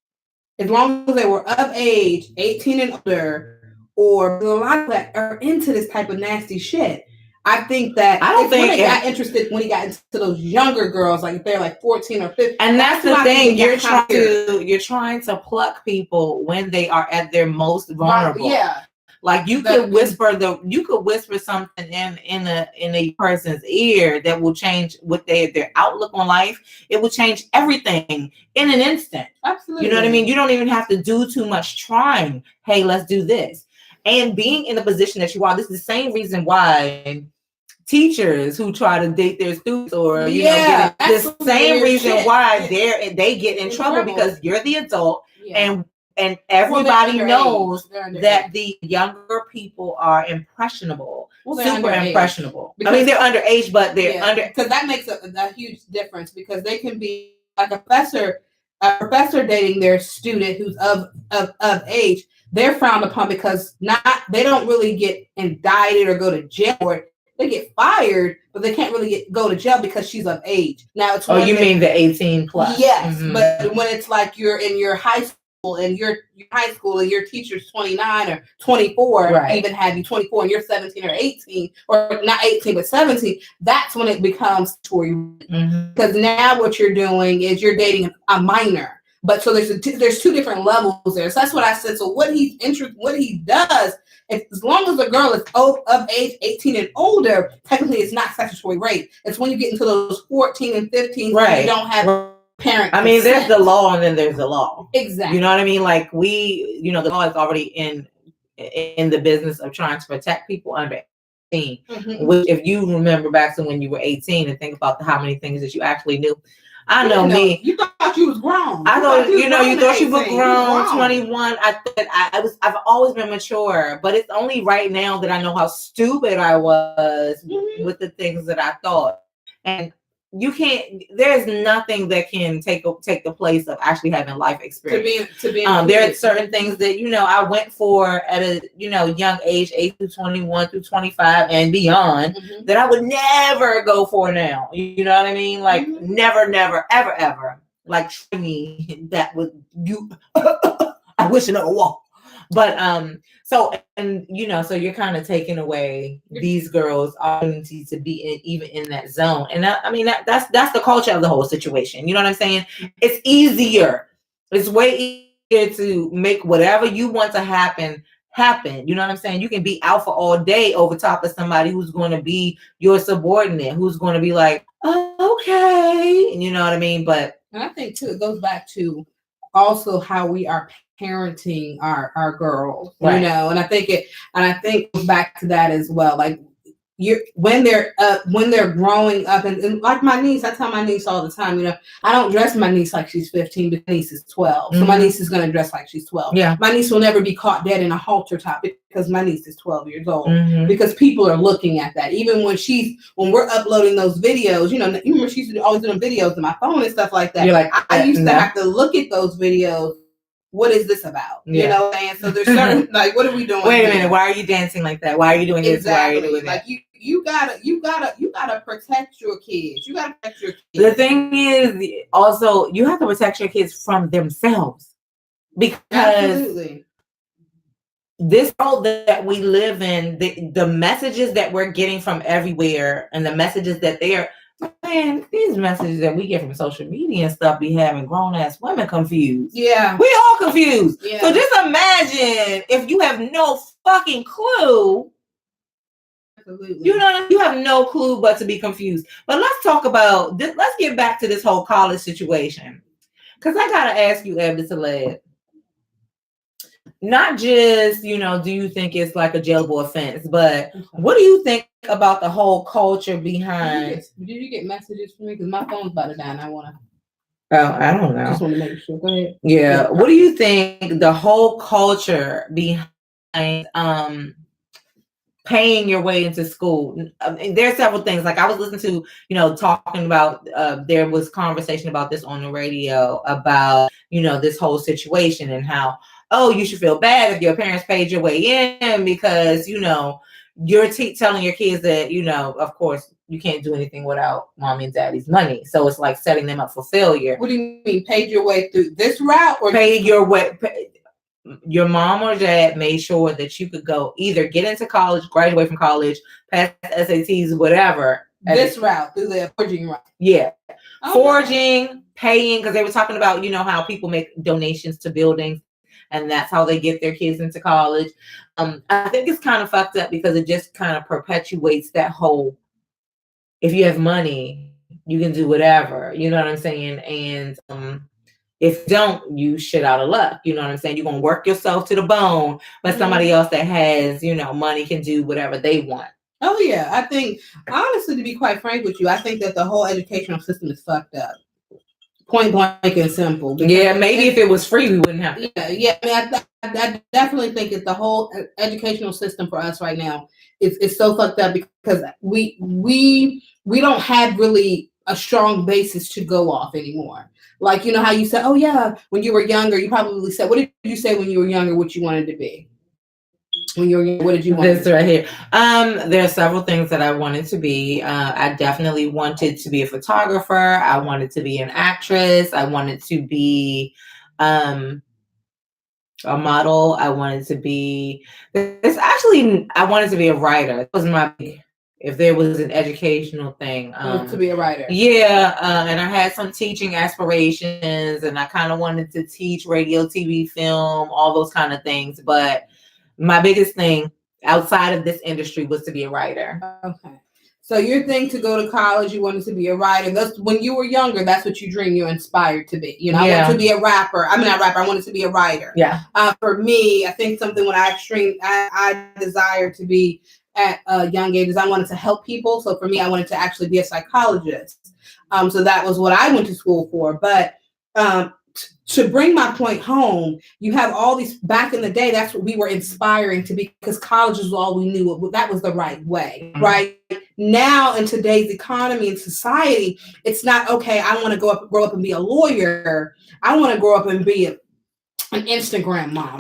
as long as they were of age, 18 and older, or a lot of that are into this type of nasty shit. I think that when he got into those younger girls, like if they're like 14 or 15. And that's the thing, you're trying to pluck people when they are at their most vulnerable. Yeah. Like you could whisper something in a person's ear that will change what their outlook on life. It will change everything in an instant. Absolutely. You know what I mean? You don't even have to do too much trying. Hey, let's do this. And being in the position that you are, this is the same reason why teachers who try to date their students or get the same reason why they get in trouble, because you're the adult and everybody knows that the younger people are impressionable, super impressionable. I mean, they're underage, but they're under, because that makes a huge difference, because they can be like a professor dating their student who's of age. They're frowned upon because they don't really get indicted or go to jail, or they get fired, but they can't really go to jail because she's of age. Now it's you mean the 18 plus? Yes, but when it's like you're in your high school and your teacher's 29 or 24, even have you 24 and you're 17 or 18, or not 18 but 17, that's when it becomes story. Because now what you're doing is you're dating a minor. But so there's two different levels there. So that's what I said. So what he does, as long as the girl is of age 18 and older, technically it's not statutory rape. It's when you get into those 14 and 15, you don't have parent consent. I mean, there's the law and then there's the law. Exactly. You know what I mean? Like the law is already in the business of trying to protect people under 18. Which, if you remember back to when you were 18 and think about how many things that you actually knew. I know me. You thought you was grown. I thought you thought you were grown. 21. I've always been mature, but it's only right now that I know how stupid I was with the things that I thought. And you can't. There's nothing that can take the place of actually having life experience. There are certain things that I went for at a young age, 8 through 21 through 25 and beyond, that I would never go for now. You know what I mean? Like never, ever, ever. Like me, that would you. I wish another wall. But so you're kind of taking away these girls' opportunity to be even in that zone. And that's the culture of the whole situation. You know what I'm saying? It's easier. It's way easier to make whatever you want to happen. You know what I'm saying? You can be alpha all day over top of somebody who's going to be your subordinate, who's going to be like, oh, okay. You know what I mean? And I think too, it goes back to also how we are parenting our girls, and I think it goes back to that as well. Like when they're growing up, and like my niece, I tell my niece all the time, I don't dress my niece like she's 15, but my niece is 12. So my niece is going to dress like she's 12. Yeah. My niece will never be caught dead in a halter top because my niece is 12 years old. Because people are looking at that. Even when we're uploading those videos, you remember she used to always doing videos on my phone and stuff like that. You're like, I used to have to look at those videos. What is this about? You know what I'm saying? So there's certain, like, what are we doing? Wait a minute. Why are you dancing like that? Why are you doing this? Why are you doing that? Like you gotta protect your kids. You gotta protect your kids. The thing is, also, you have to protect your kids from themselves, because this world that we live in, the messages that we're getting from everywhere, and the messages that these messages that we get from social media and stuff be having grown ass women confused. Yeah. We all confused. Yeah. So just imagine if you have no fucking clue. Absolutely. You have no clue but to be confused. But let's talk about this. Let's get back to this whole college situation. Because I got to ask you, Eb Deceleb, not just, do you think it's like a jailable offense, but what do you think about the whole culture behind? Did you get messages from me? Because my phone's about to die and I want to. Oh, I don't know. Just want to make sure. Go ahead. Yeah. What do you think the whole culture behind paying your way into school? There are several things. Like I was listening to, talking about, there was conversation about this on the radio about, this whole situation and how, you should feel bad if your parents paid your way in because, you're telling your kids that, of course, you can't do anything without mommy and daddy's money. So it's like setting them up for failure. What do you mean, paid your way through this route, or paid your way? Your mom or dad made sure that you could go either get into college, graduate from college, pass SATs, whatever. This route, through the forging route. Yeah. Oh, Forging, paying, because they were talking about, you know, how people make donations to buildings and that's how they get their kids into college. I think it's kind of fucked up because it just kind of perpetuates that whole, if you have money, you can do whatever. You know what I'm saying? And if you don't, you shit out of luck. You know what I'm saying? You're going to work yourself to the bone, but somebody else that has, you know, money can do whatever they want. Oh, yeah. I think, honestly, to be quite frank with you, I think that the whole educational system is fucked up. Point blank and simple. Yeah, maybe if it was free, we wouldn't have to. Yeah. I mean, I definitely think that the whole educational system for us right now is so fucked up because we don't have really a strong basis to go off anymore. Like, you know how you said, oh, yeah, when you were younger, you probably said, what did you say when you were younger, what you wanted to be? When you were younger, what did you want? This right here. There are several things that I wanted to be. I definitely wanted to be a photographer. I wanted to be an actress. I wanted to be a model. I wanted to be, I wanted to be a writer. That was my big, if there was an educational thing. To be a writer. Yeah, and I had some teaching aspirations, and I kind of wanted to teach radio, TV, film, all those kind of things. But my biggest thing outside of this industry was to be a writer. Okay. So your thing to go to college, you wanted to be a writer. That's when you were younger. That's what you dreamed. You're inspired to be. You know, I wanted to be a rapper. I mean, not rapper. I wanted to be a writer. Yeah. For me, I think something when I desired to be at a young age is I wanted to help people. So for me, I wanted to actually be a psychologist. So that was what I went to school for. But to bring my point home, you have all these, back in the day, that's what we were inspiring to be, because college was all we knew. That was the right way, right? Now in today's economy and society, it's not, okay, I want to grow up and be a lawyer. I want to grow up and be an Instagram model.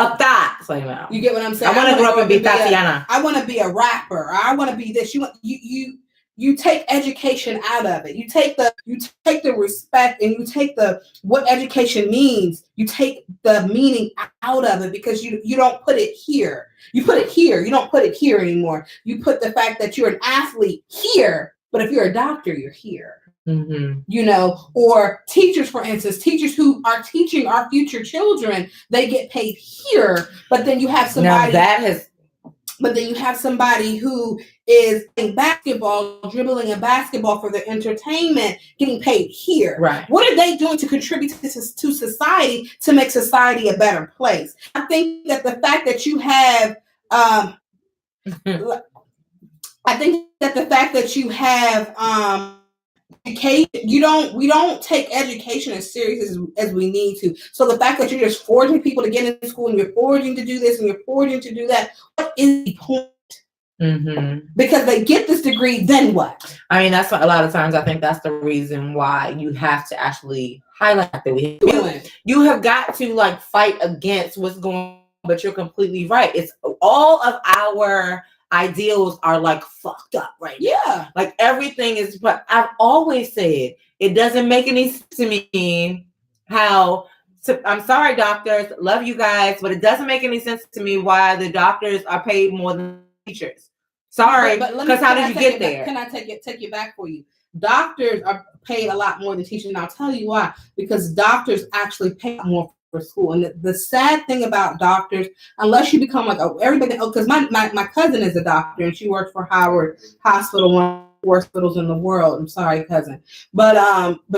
You get what I'm saying? I want to grow up and be Tatiana. I want to be a rapper. I want to be this. You take education out of it. You take the respect, and you take what education means. You take the meaning out of it, because you don't put it here. You put it here. You don't put it here anymore. You put the fact that you're an athlete here, but if you're a doctor, you're here. Mm-hmm. You know, or teachers, for instance, teachers who are teaching our future children, they get paid here, but then you have somebody who is playing basketball, dribbling a basketball for their entertainment, getting paid here. Right. What are they doing to contribute to society, to make society a better place? I think that the fact that you have, education, we don't take education as serious as we need to. So the fact that you're just forging people to get into school, and you're forging to do this and you're forging to do that, what is the point? Mm-hmm. Because they get this degree, then what? I mean, that's a lot of times I think that's the reason why you have to actually highlight that you have got to like fight against what's going on, but you're completely right. It's all of our ideals are like fucked up right now. Yeah. Like everything is, but I've always said it doesn't make any sense to me how, I'm sorry, doctors, love you guys, but it doesn't make any sense to me why the doctors are paid more than teachers. Sorry, because how did you get there? Can I take it back for you? Doctors are paid a lot more than teachers, and I'll tell you why. Because doctors actually pay more for school, and the sad thing about doctors, unless you become like everybody, because my cousin is a doctor and she works for Howard Hospital, one of the worst hospitals in the world. I'm sorry, cousin, but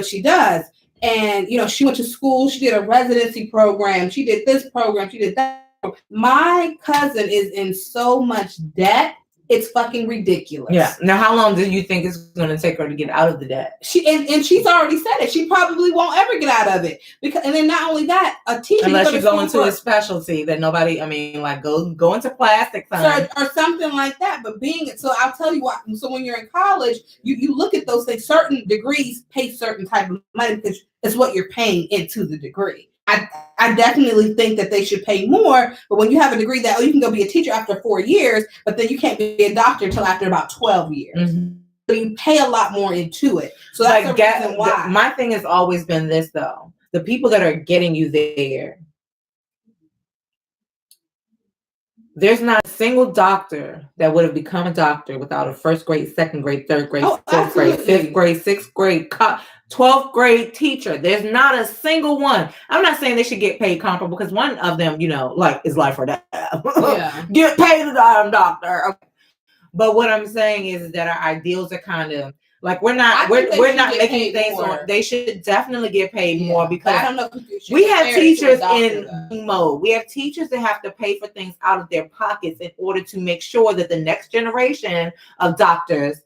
she does. And you know, she went to school, she did a residency program, she did this program, she did that. My cousin is in so much debt, it's fucking ridiculous. Yeah. Now, how long do you think it's going to take her to get out of the debt? And she's already said it. She probably won't ever get out of it, and then not only that, a teacher, unless you go into a specialty that nobody. I mean, like go into plastic or something like that. But so I'll tell you what. So when you're in college, you look at those things. Certain degrees pay certain type of money because it's what you're paying into the degree. I definitely think that they should pay more, but when you have a degree that, you can go be a teacher after 4 years, but then you can't be a doctor until after about 12 years. Mm-hmm. you pay a lot more into it. So that's the reason why. My thing has always been this, though. The people that are getting you there, there's not a single doctor that would have become a doctor without a first grade, second grade, third grade, fourth grade, fifth grade, sixth grade, 12th grade teacher. There's not a single one. I'm not saying they should get paid comparable because one of them, like is life or death. Yeah. Get paid a damn doctor. Okay. But what I'm saying is that our ideals are kind of like we're not making things more. They should definitely get paid more because I don't know, we have teachers in mode. We have teachers that have to pay for things out of their pockets in order to make sure that the next generation of doctors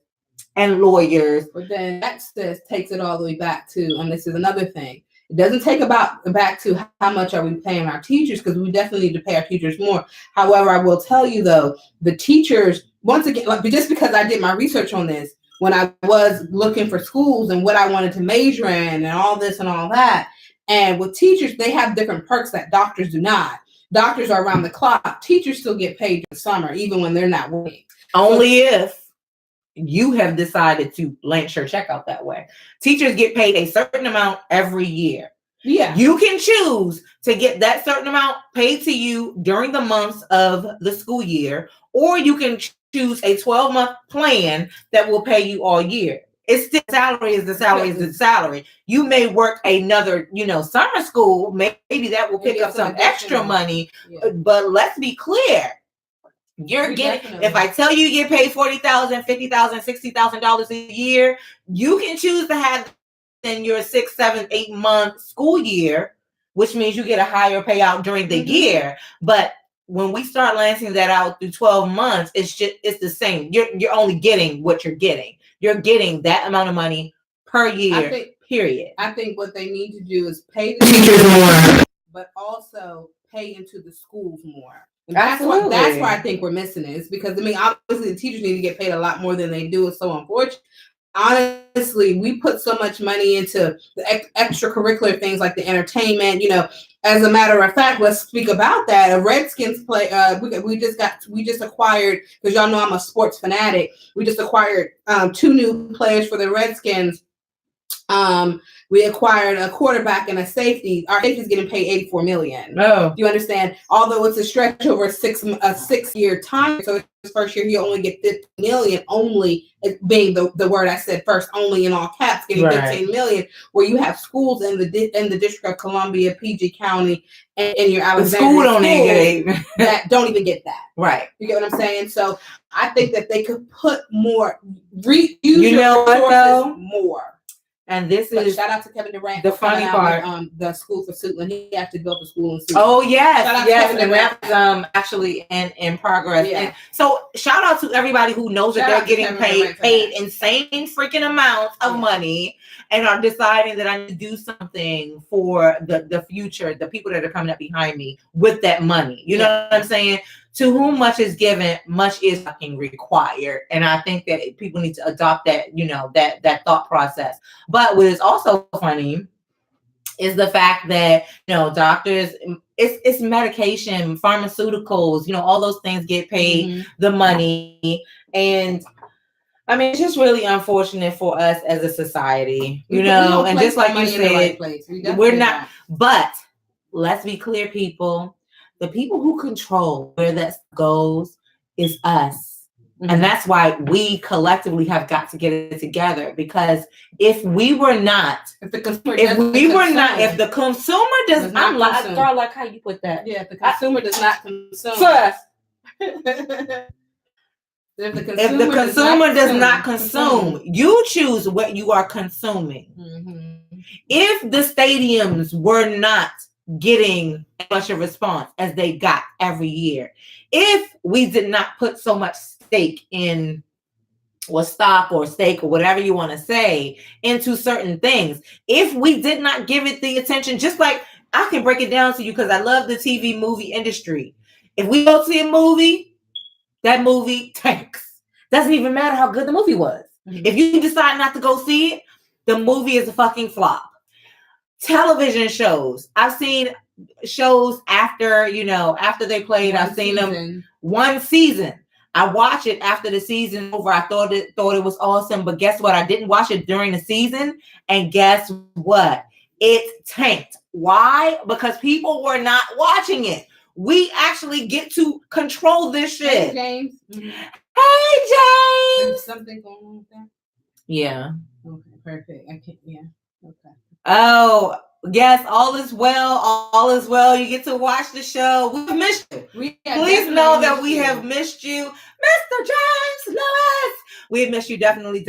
and lawyers. But then that takes it all the way back to, and this is another thing. It doesn't take back to how much are we paying our teachers, because we definitely need to pay our teachers more. However, I will tell you though, the teachers, once again, like just because I did my research on this, when I was looking for schools and what I wanted to major in and all this and all that, and with teachers, they have different perks that doctors do not. Doctors are around the clock. Teachers still get paid in the summer, even when they're not working. Only if you have decided to lance your check out that way. Teachers get paid a certain amount every year. Yeah. You can choose to get that certain amount paid to you during the months of the school year, or you can choose a 12-month plan that will pay you all year. It's still salary is the salary is the salary. You may work another, summer school. Maybe that will pick up some extra money. Yeah. But let's be clear. You're getting, if I tell you get paid $40,000, $50,000, $60,000 a year, you can choose to have in your 6, 7, 8 month school year, which means you get a higher payout during the year. But when we start lancing that out through 12 months, it's the same. You're only getting what you're getting. You're getting that amount of money per year, period. I think what they need to do is pay the teachers more, but also pay into the schools more. And that's why I think we're missing it. It's because, obviously the teachers need to get paid a lot more than they do. It's so unfortunate. Honestly, we put so much money into the extracurricular things like the entertainment. As a matter of fact, let's speak about that. A Redskins play. We just acquired, because y'all know I'm a sports fanatic. We just acquired 2 new players for the Redskins. We acquired a quarterback and a safety. Our safety's getting paid $84 million. Oh, do you understand? Although it's a stretch over a 6-year time, so his first year he only get $50 million. Only being the word I said first, only in all caps, getting $15 million. Where you have schools in the District of Columbia, PG County, and in your Alexandria that don't even get that. Right. You get what I'm saying? So I think that they could put more use resources more. And this is shout out to Kevin Durant. The funny part, with, the school for Suitland. He actually built the school in Suitland. Oh yes, and that's actually in progress. Yeah. And so shout out to everybody who knows that they're getting paid insane freaking amounts of money and are deciding that I need to do something for the future, the people that are coming up behind me with that money. You know what I'm saying? To whom much is given, much is fucking required. And I think that people need to adopt that, that thought process. But what is also funny is the fact that, doctors, it's medication, pharmaceuticals, all those things get paid the money. And it's just really unfortunate for us as a society, and just like you said, we're not, but let's be clear, people. The people who control where that goes is us. And that's why we collectively have got to get it together. Because if we were not, if the consumer does not, I like how you put that. Yeah, if the consumer does not consume. If the consumer does not consume, you choose what you are consuming. If the stadiums were not getting such a response as they got every year, if we did not put so much stake in, or stock or stake or whatever you want to say, into certain things, if we did not give it the attention, just like I can break it down to you because I love the TV movie industry. If we go see a movie, that movie tanks. Doesn't even matter how good the movie was. If you decide not to go see it, the movie is a fucking flop. Television shows. I've seen shows after they played. I've seen them one season. I watched it after the season over. I thought it was awesome, but guess what? I didn't watch it during the season, and guess what? It tanked. Why? Because people were not watching it. We actually get to control this shit. Hey, James. Mm-hmm. Hey, James. There's something going on with that? Yeah. Okay, perfect. I can't, yeah. Okay. Oh, yes, all is well. All is well. You get to watch the show. We've missed you. Please know that we have missed you. Mr. James Lewis. We have missed you definitely.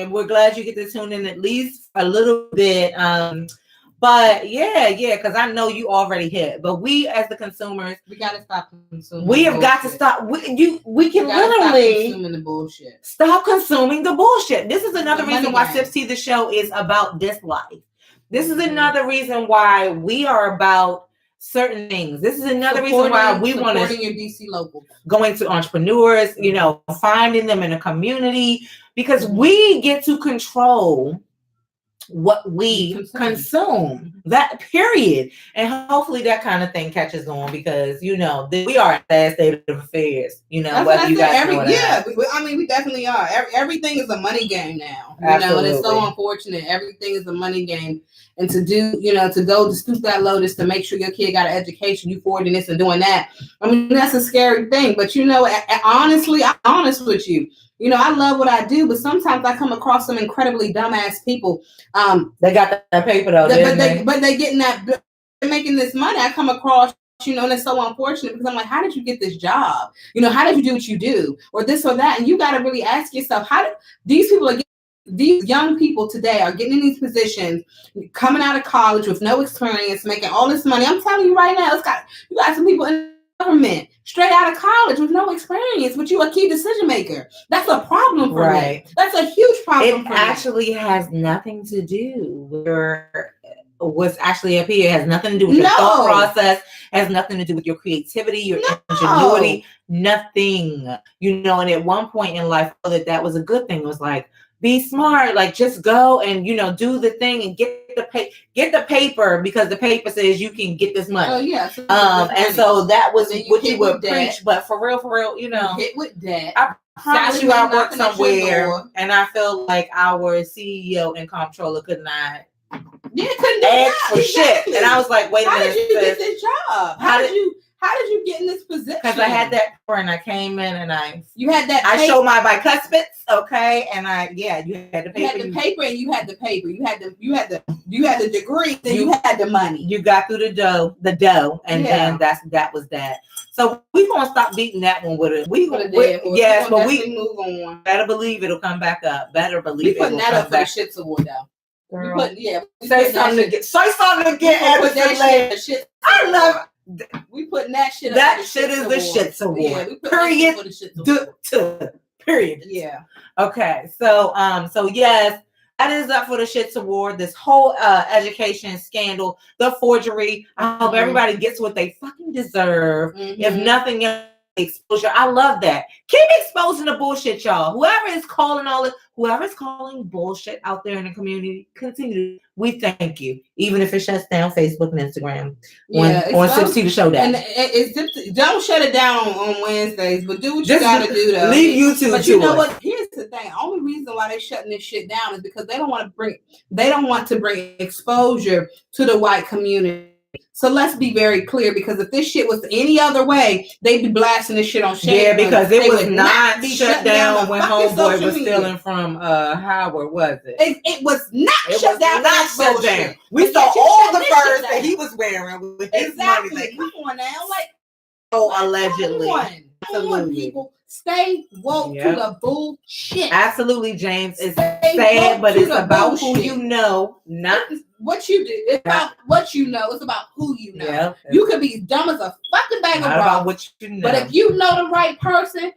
And we're glad you get to tune in at least a little bit. But yeah, because I know you already hit. But we as the consumers, we gotta stop consuming. We have got to stop. We can literally stop consuming the bullshit. Stop consuming the bullshit. This is another reason why SipsTea the Show is about this life. This is another reason why we are about certain things. This is another reason why we want to supporting your DC locals, going to entrepreneurs, finding them in a community, because we get to control what we consume. That period. And hopefully that kind of thing catches on, because we are in that state of affairs. Whether you guys know that. We definitely are. Everything is a money game now. Absolutely. And it's so unfortunate. Everything is a money game. And to do, to go to stoop that low just to make sure your kid got an education, you forwarding this and doing that. That's a scary thing. But honestly, I'm honest with you. I love what I do, but sometimes I come across some incredibly dumbass people. They got that paper though, but they getting that, they're making this money. I come across, and it's so unfortunate, because I'm like, how did you get this job? How did you do what you do, or this or that? And you got to really ask yourself, how did these people these young people today are getting in these positions, coming out of college with no experience, making all this money. I'm telling you right now, you got some people in government straight out of college with no experience, but you a key decision maker. That's a problem for me. That's a huge problem. It actually has nothing to do with what's actually up here. It has nothing to do with your thought process. It has nothing to do with your creativity, your ingenuity, nothing. And at one point in life, that was a good thing. It was like, be smart, like just go and do the thing and get the paper, because the paper says you can get this money. Oh yeah. And so that was what you would preach, but for real, hit with debt. I promise you, I work somewhere, and I feel like our CEO and comptroller could not. Yeah, couldn't ask for shit. And I was like, wait a minute. How did you get this job? How did you get in this position? Because I had that paper, and I came in, and you had that. I showed my bicuspids, okay, and you had the paper. You had the paper, and you had the paper. You had the degree, and you had the money. You got through the dough, and then that was that. So we gonna stop beating that one with it. We move on. Better believe it'll come back up. Better believe we putting that up for the Shits Award though. Girl. Say something to get shit. I love it. We putting that shit. That shit is the Shits Award. Yeah, period. Period. Yeah. Okay. So yes, that is up for the Shits Award. This whole education scandal, the forgery. I hope everybody gets what they fucking deserve. If nothing else, exposure. I love that. Keep exposing the bullshit, y'all. Whoever is calling bullshit out there in the community, continue. We thank you, even if it shuts down Facebook and Instagram. On SipsTea the Show that. Don't shut it down on Wednesdays, but do what you gotta do though. Leave YouTube. But you know what? Here's the thing. Only reason why they're shutting this shit down is because they don't want to bring exposure to the white community. So let's be very clear, because if this shit was any other way, they'd be blasting this shit on Shade. Yeah, because it was not shut down when Homeboy was stealing from Howard, was it? It was not shut down. Not shut down. We saw all the furs that he was wearing with his money. Exactly. Come on now, allegedly. Come on, people. Stay woke to the bullshit. Absolutely, James. It's sad, but it's about who you know, not what you do. It's about what you know. It's about who you know. Yeah. You could be dumb as a fucking bag of rocks. About what you know. But if you know the right person,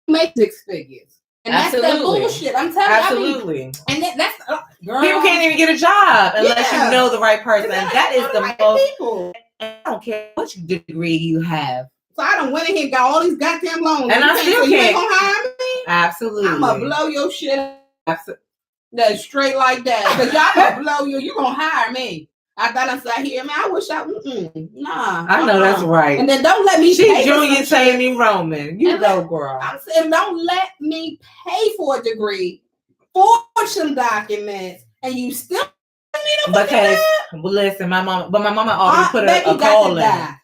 make 6 figures. And that's that bullshit. I'm telling you. Absolutely. And that's girl. People can't even get a job unless you know the right person. That is the right most. People. I don't care what degree you have. So I done went in here and got all these goddamn loans. And I still can't. You ain't gonna hire me? Absolutely. I'm gonna blow your shit. Absolutely. That's straight like that. Because y'all gonna blow you. You gonna hire me. I thought I sat here, man. I wish I nah. I know that's right. And then don't let me. She Junior Tammy Roman. You go, girl. I'm saying don't let me pay for a degree, for some documents, and you still need a because listen, my mama already put a call in.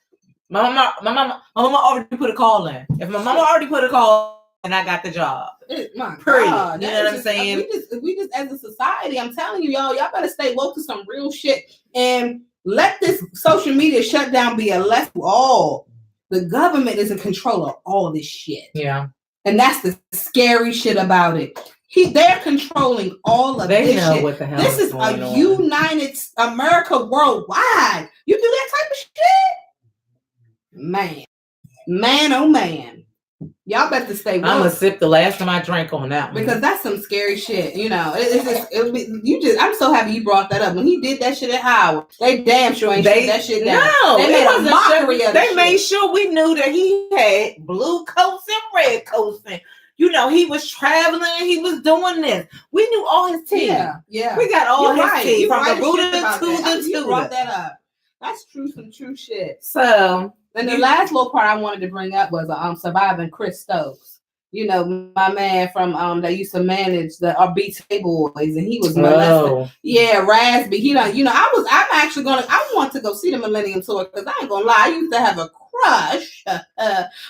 My mama already put a call in. If my mama already put a call in, I got the job. My Period. God, you know what I'm saying? We just as a society, I'm telling you, y'all better stay woke to some real shit and let this social media shutdown be a lesson to all. The government is in control of all this shit. Yeah. And that's the scary shit about it. They're controlling all of this shit. They know what the hell this is going on. United America worldwide. You do that type of shit? Man, oh man. Y'all better stay woke. I'm gonna sip the last time I drank on that one. Because that's some scary shit. You know, I'm so happy you brought that up. When he did that shit at Howard, they damn sure ain't shut that shit down. No, they made a mockery of it. They made sure we knew that he had blue coats and red coats and he was traveling, he was doing this. We knew all his tea. Yeah. We got all his tea from the rooter to the You brought that up. That's some true shit. So, and the last little part I wanted to bring up was surviving Chris Stokes. You know, my man from that used to manage the BTA boys, and he was molested. Yeah, Raz B. I want to go see the Millennium Tour because I ain't gonna lie, I used to have a crush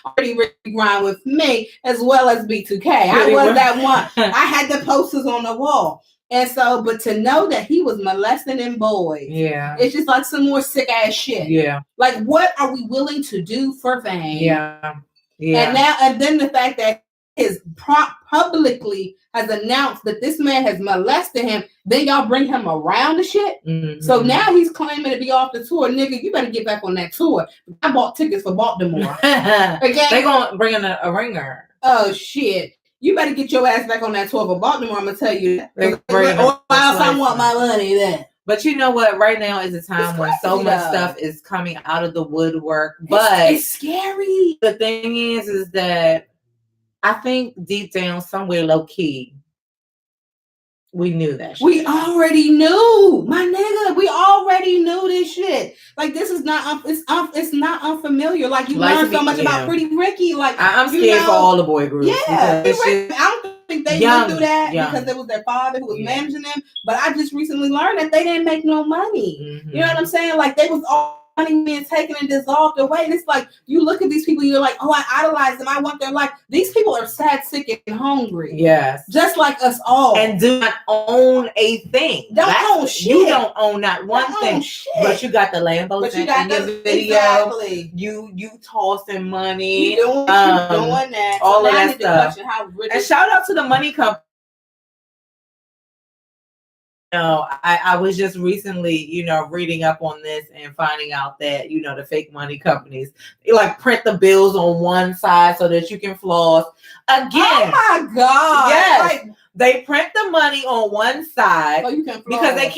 already grind with me as well as B2K. I was that one. I had the posters on the wall. And so, but to know that he was molesting them boys, it's just like some more sick ass shit. Yeah. Like, what are we willing to do for fame? Yeah. And then the fact that his publicly has announced that this man has molested him, then y'all bring him around the shit. Mm-hmm. So now he's claiming to be off the tour. Nigga, you better get back on that tour. I bought tickets for Baltimore. Okay? They gonna bring in a ringer. Oh shit. You better get your ass back on that tour for Baltimore. I'm gonna tell you that. Or else I want my money then. But you know what? Right now is a time when so much stuff is coming out of the woodwork. But it's scary. The thing is that I think deep down, somewhere low key, we knew that shit. We already knew, my nigga. We already knew this shit. Like, this is not it's not unfamiliar. Like, you learn so much about Pretty Ricky. Like, I'm scared for all the boy groups. Yeah, I don't think they went through that because it was their father who was managing them. But I just recently learned that they didn't make no money. Mm-hmm. You know what I'm saying? Like, they was all money being taken and dissolved away. And it's like, you look at these people, you're like, oh, I idolize them. I want their life. These people are sad, sick, and hungry. Yes. Just like us all. And do not own a thing. Don't own shit. You don't own not one thing. But you got the Lambos in your video. Exactly. You tossing money. You doing that. All of that stuff. And shout out to the money company. I was just recently, reading up on this and finding out that, the fake money companies, they like print the bills on one side so that you can floss. Again. Oh my God. Yes. They print the money on one side because they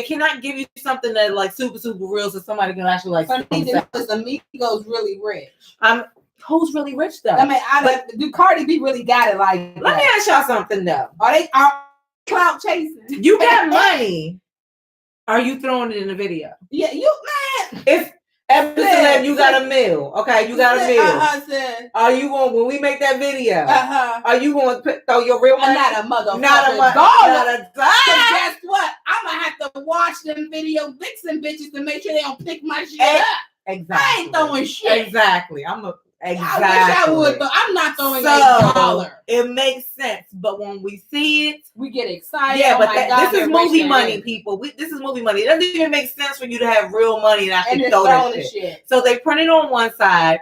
cannot give you something that like super, super real so somebody can actually like. Because Amigos really rich. Who's really rich though? I mean, do Cardi B really got it like that? Let me ask y'all something though. Are clout chasing? You got money. Are you throwing it in the video? Yeah, you man. If Eb Deceleb, you got a meal. Okay, you got a meal. Are you going when we make that video? Are you going to throw your real money? Not a motherfucker. Not a dime. Guess what? I'm gonna have to watch them video vixen bitches to make sure they don't pick my shit up. Exactly. I ain't throwing shit. Exactly. Exactly. I wish I would, but I'm not throwing $1. It makes sense, but when we see it, we get excited. Yeah, but this is movie money, people. This is movie money. It doesn't even make sense for you to have real money and actually throw that shit. So they print it on one side.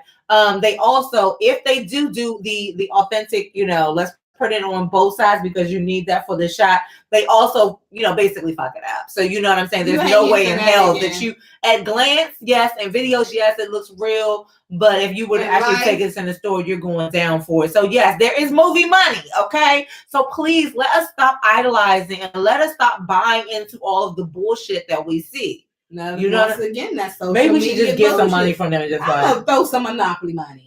They also, if they do the authentic, let's print it on both sides because you need that for the shot. They also, basically fuck it up. So you know what I'm saying? There's no way in hell that you, at glance, yes, and videos, yes, it looks real. But if you would actually take this in the store, you're going down for it. So yes, there is movie money. Okay. So please let us stop idolizing and let us stop buying into all of the bullshit that we see. No, once again, that's social maybe we should just get some money from them and just I'm gonna throw some Monopoly money.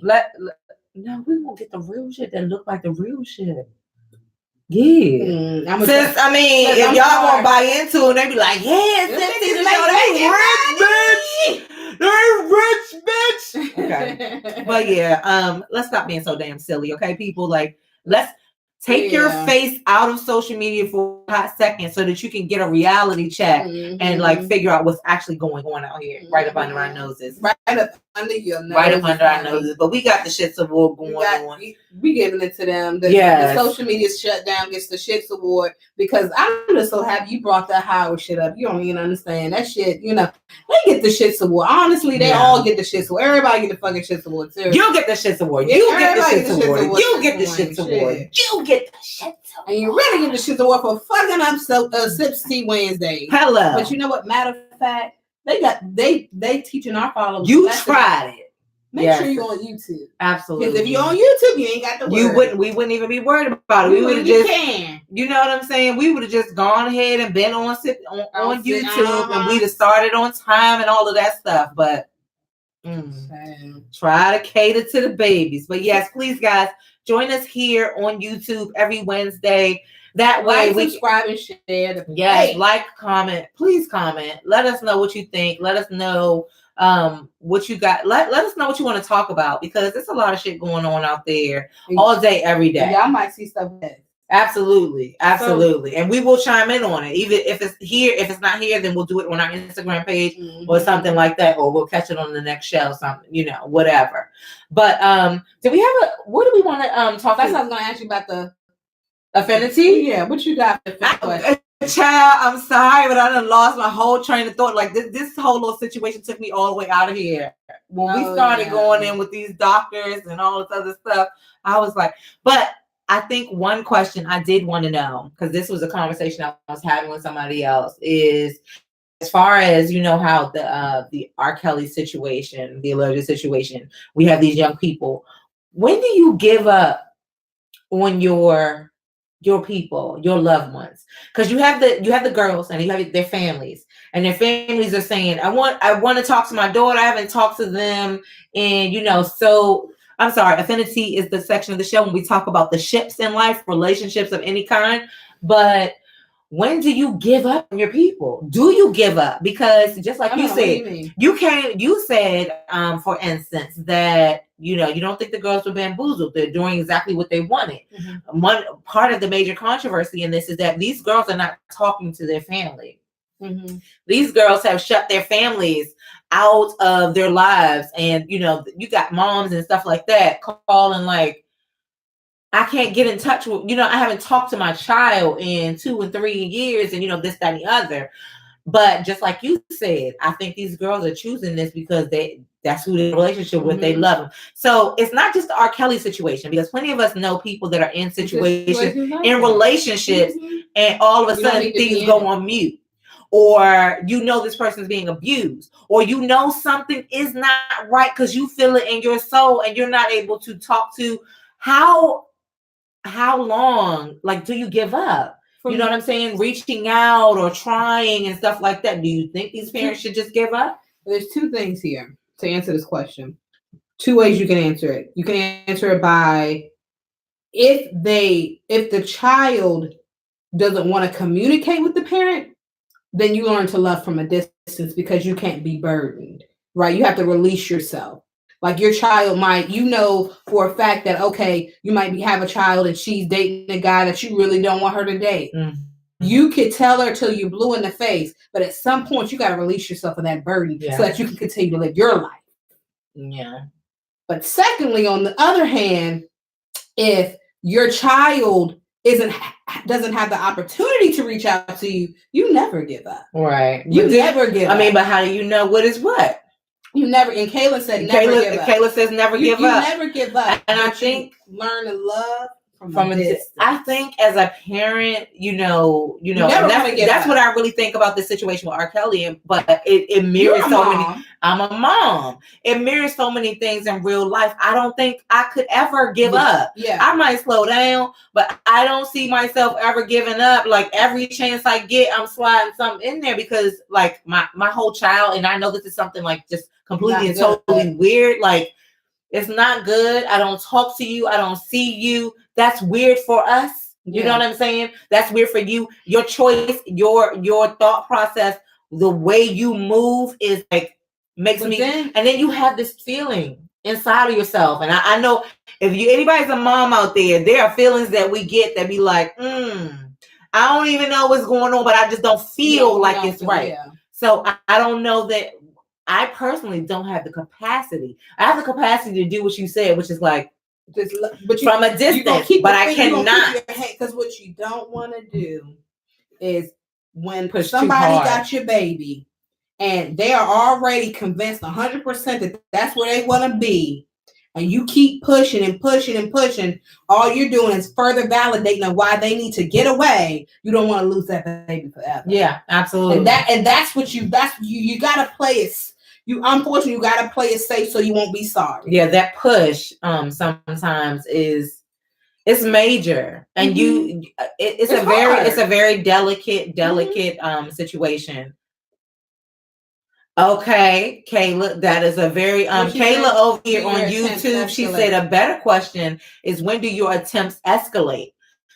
No, we won't get the real shit that look like the real shit. Yeah. Since I mean, if y'all won't buy into it, they be like, yeah, SipsTea the Show, they rich, bitch. They rich, bitch. Okay. But yeah, let's stop being so damn silly, okay, people? Like, let's take your face out of social media for a hot second so that you can get a reality check and like figure out what's actually going on out here, right up under our noses. Right up under your nose. Right up under our noses. But we got the shits award going on. We giving it to them. The social media shutdown gets the shits award because I'm just so happy you brought that Howard shit up. You don't even understand that shit. You know, they get the shits award. Honestly, they all get the shits award. Everybody get the fucking shits award too. You get the shits award. You get the shits award. You get the shits award. You get the shits award. And you really get the shits award for fucking up SipsTea Wednesday. Hello. But you know what? Matter of fact, they teaching our followers. You tried it. Make sure you're on YouTube. Absolutely. Because if you're on YouTube, you ain't got the word. We wouldn't even be worried about it. We would have just, you know what I'm saying? We would have just gone ahead and been on YouTube and we'd have started on time and all of that stuff. But try to cater to the babies. But yes, please, guys, join us here on YouTube every Wednesday. That way, subscribe and share. Like, comment. Please comment. Let us know what you think. Let us know what you got. Let us know what you want to talk about because there's a lot of shit going on out there all day, every day. Y'all might see stuff. Absolutely. And we will chime in on it. Even if it's here, if it's not here, then we'll do it on our Instagram page or something like that, or we'll catch it on the next show, something, whatever. But do we have what do we want to talk about? That's what I was gonna ask you about the affinity. Yeah, what you got for child, I'm sorry, but I done lost my whole train of thought. Like this whole little situation took me all the way out of here. When we started going in with these doctors and all this other stuff, I was like, but I think one question I did want to know, because this was a conversation I was having with somebody else, is as far as how the R. Kelly situation, the alleged situation, we have these young people. When do you give up on your people, your loved ones? Because you have the girls and you have their families, and their families are saying, I want to talk to my daughter. I haven't talked to them, and so I'm sorry, affinity is the section of the show when we talk about the ships in life, relationships of any kind. But when do you give up on your people? Do you give up? Because just like you said, you said, for instance, that you don't think the girls were bamboozled. They're doing exactly what they wanted. One part of the major controversy in this is that these girls are not talking to their family. These girls have shut their families out of their lives, and you got moms and stuff like that calling like, I can't get in touch with, I haven't talked to my child in 2 and 3 years, and this, that, and the other. But just like you said, I think these girls are choosing this because that's who they're in a relationship with. They love them. So it's not just the R. Kelly situation, because plenty of us know people that are in situations, in relationships, and all of a sudden things go on mute. Or this person's being abused, or something is not right because you feel it in your soul and you're not able to talk to. How long, like, do you give up? You know what I'm saying? Reaching out or trying and stuff like that. Do you think these parents should just give up? There's 2 things here to answer this question. 2 ways you can answer it. You can answer it by if the child doesn't want to communicate with the parent, then you learn to love from a distance because you can't be burdened, right? You have to release yourself. Like your child might, for a fact that, okay, you might have a child and she's dating a guy that you really don't want her to date. You could tell her till you're blue in the face, but at some point you got to release yourself of that burden so that you can continue to live your life. Yeah. But secondly, on the other hand, if your child doesn't have the opportunity to reach out to you, you never give up. Right. You never give up. I mean, but how do you know what is what? You never, and Kayla said never give up. Kayla says never give up. You never give up. And I think learn to love from a distance. I think as a parent, that's what I really think about this situation with R. Kelly. But it mirrors many. I'm a mom. It mirrors so many things in real life. I don't think I could ever give up. Yeah, I might slow down, but I don't see myself ever giving up. Like every chance I get, I'm sliding something in there because, like, my whole child, and I know this is something like just completely and totally weird. Like, it's not good. I don't talk to you. I don't see you. That's weird for us. You know what I'm saying? That's weird for you. Your choice, your thought process, the way you move is like makes me. And then you have this feeling inside of yourself. And I know if anybody's a mom out there are feelings that we get that be like, I don't even know what's going on, but I just don't feel like it's right. Yeah. So I don't know that. I personally don't have the capacity. I have the capacity to do what you said, which is like, but from a distance, but I cannot. Because what you don't want to do is when somebody got your baby and they are already convinced 100% that that's where they want to be, and you keep pushing and pushing and pushing, all you're doing is further validating of why they need to get away. You don't want to lose that baby forever. Yeah, absolutely. And that's what you gotta play it. Unfortunately, you gotta play it safe so you won't be sorry. Yeah, that push sometimes it's major, and it's a very delicate situation. Okay, Kayla, that is a very Kayla over here on YouTube. She said a better question is, when do your attempts escalate?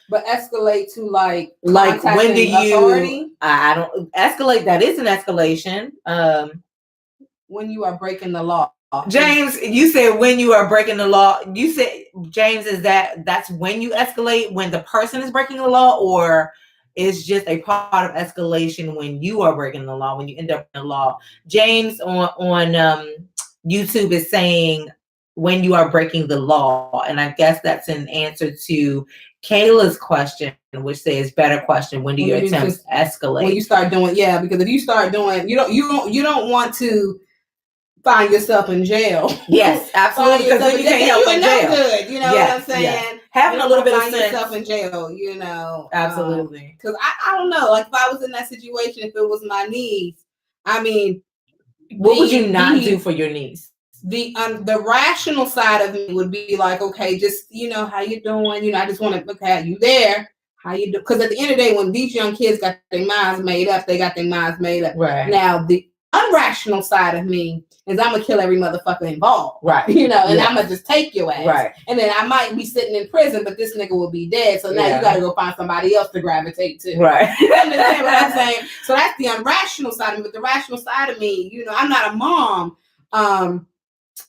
But escalate to like when do you authority? I don't escalate. That is an escalation. When you are breaking the law. James, you said when you are breaking the law. You said, James, is that's when you escalate, when the person is breaking the law, or it's just a part of escalation when you are breaking the law, when you end up in the law? James on YouTube is saying when you are breaking the law, and I guess that's an answer to Kayla's question, which says better question, when do your attempts escalate? When you start doing, because if you start doing, you don't want to find yourself in jail. Yes, absolutely. Because then you can't help in jail. Good, you know what I'm saying? Yeah. Having a little bit of sense. Yourself in jail, you know. Absolutely. Because I don't know, like if I was in that situation, if it was my niece, I mean, what would you not do for your niece? The rational side of me would be like, okay, just, how you doing? I just want to look at you there. How you do? Because at the end of the day, when these young kids got their minds made up, they got their minds made up. Right. Now, the unrational side of me is I'm gonna kill every motherfucker involved. Right. And I'm gonna just take your ass. Right. And then I might be sitting in prison, but this nigga will be dead. So now you gotta go find somebody else to gravitate to. Right. You understand what I'm saying? So that's the unrational side of me. But the rational side of me, I'm not a mom.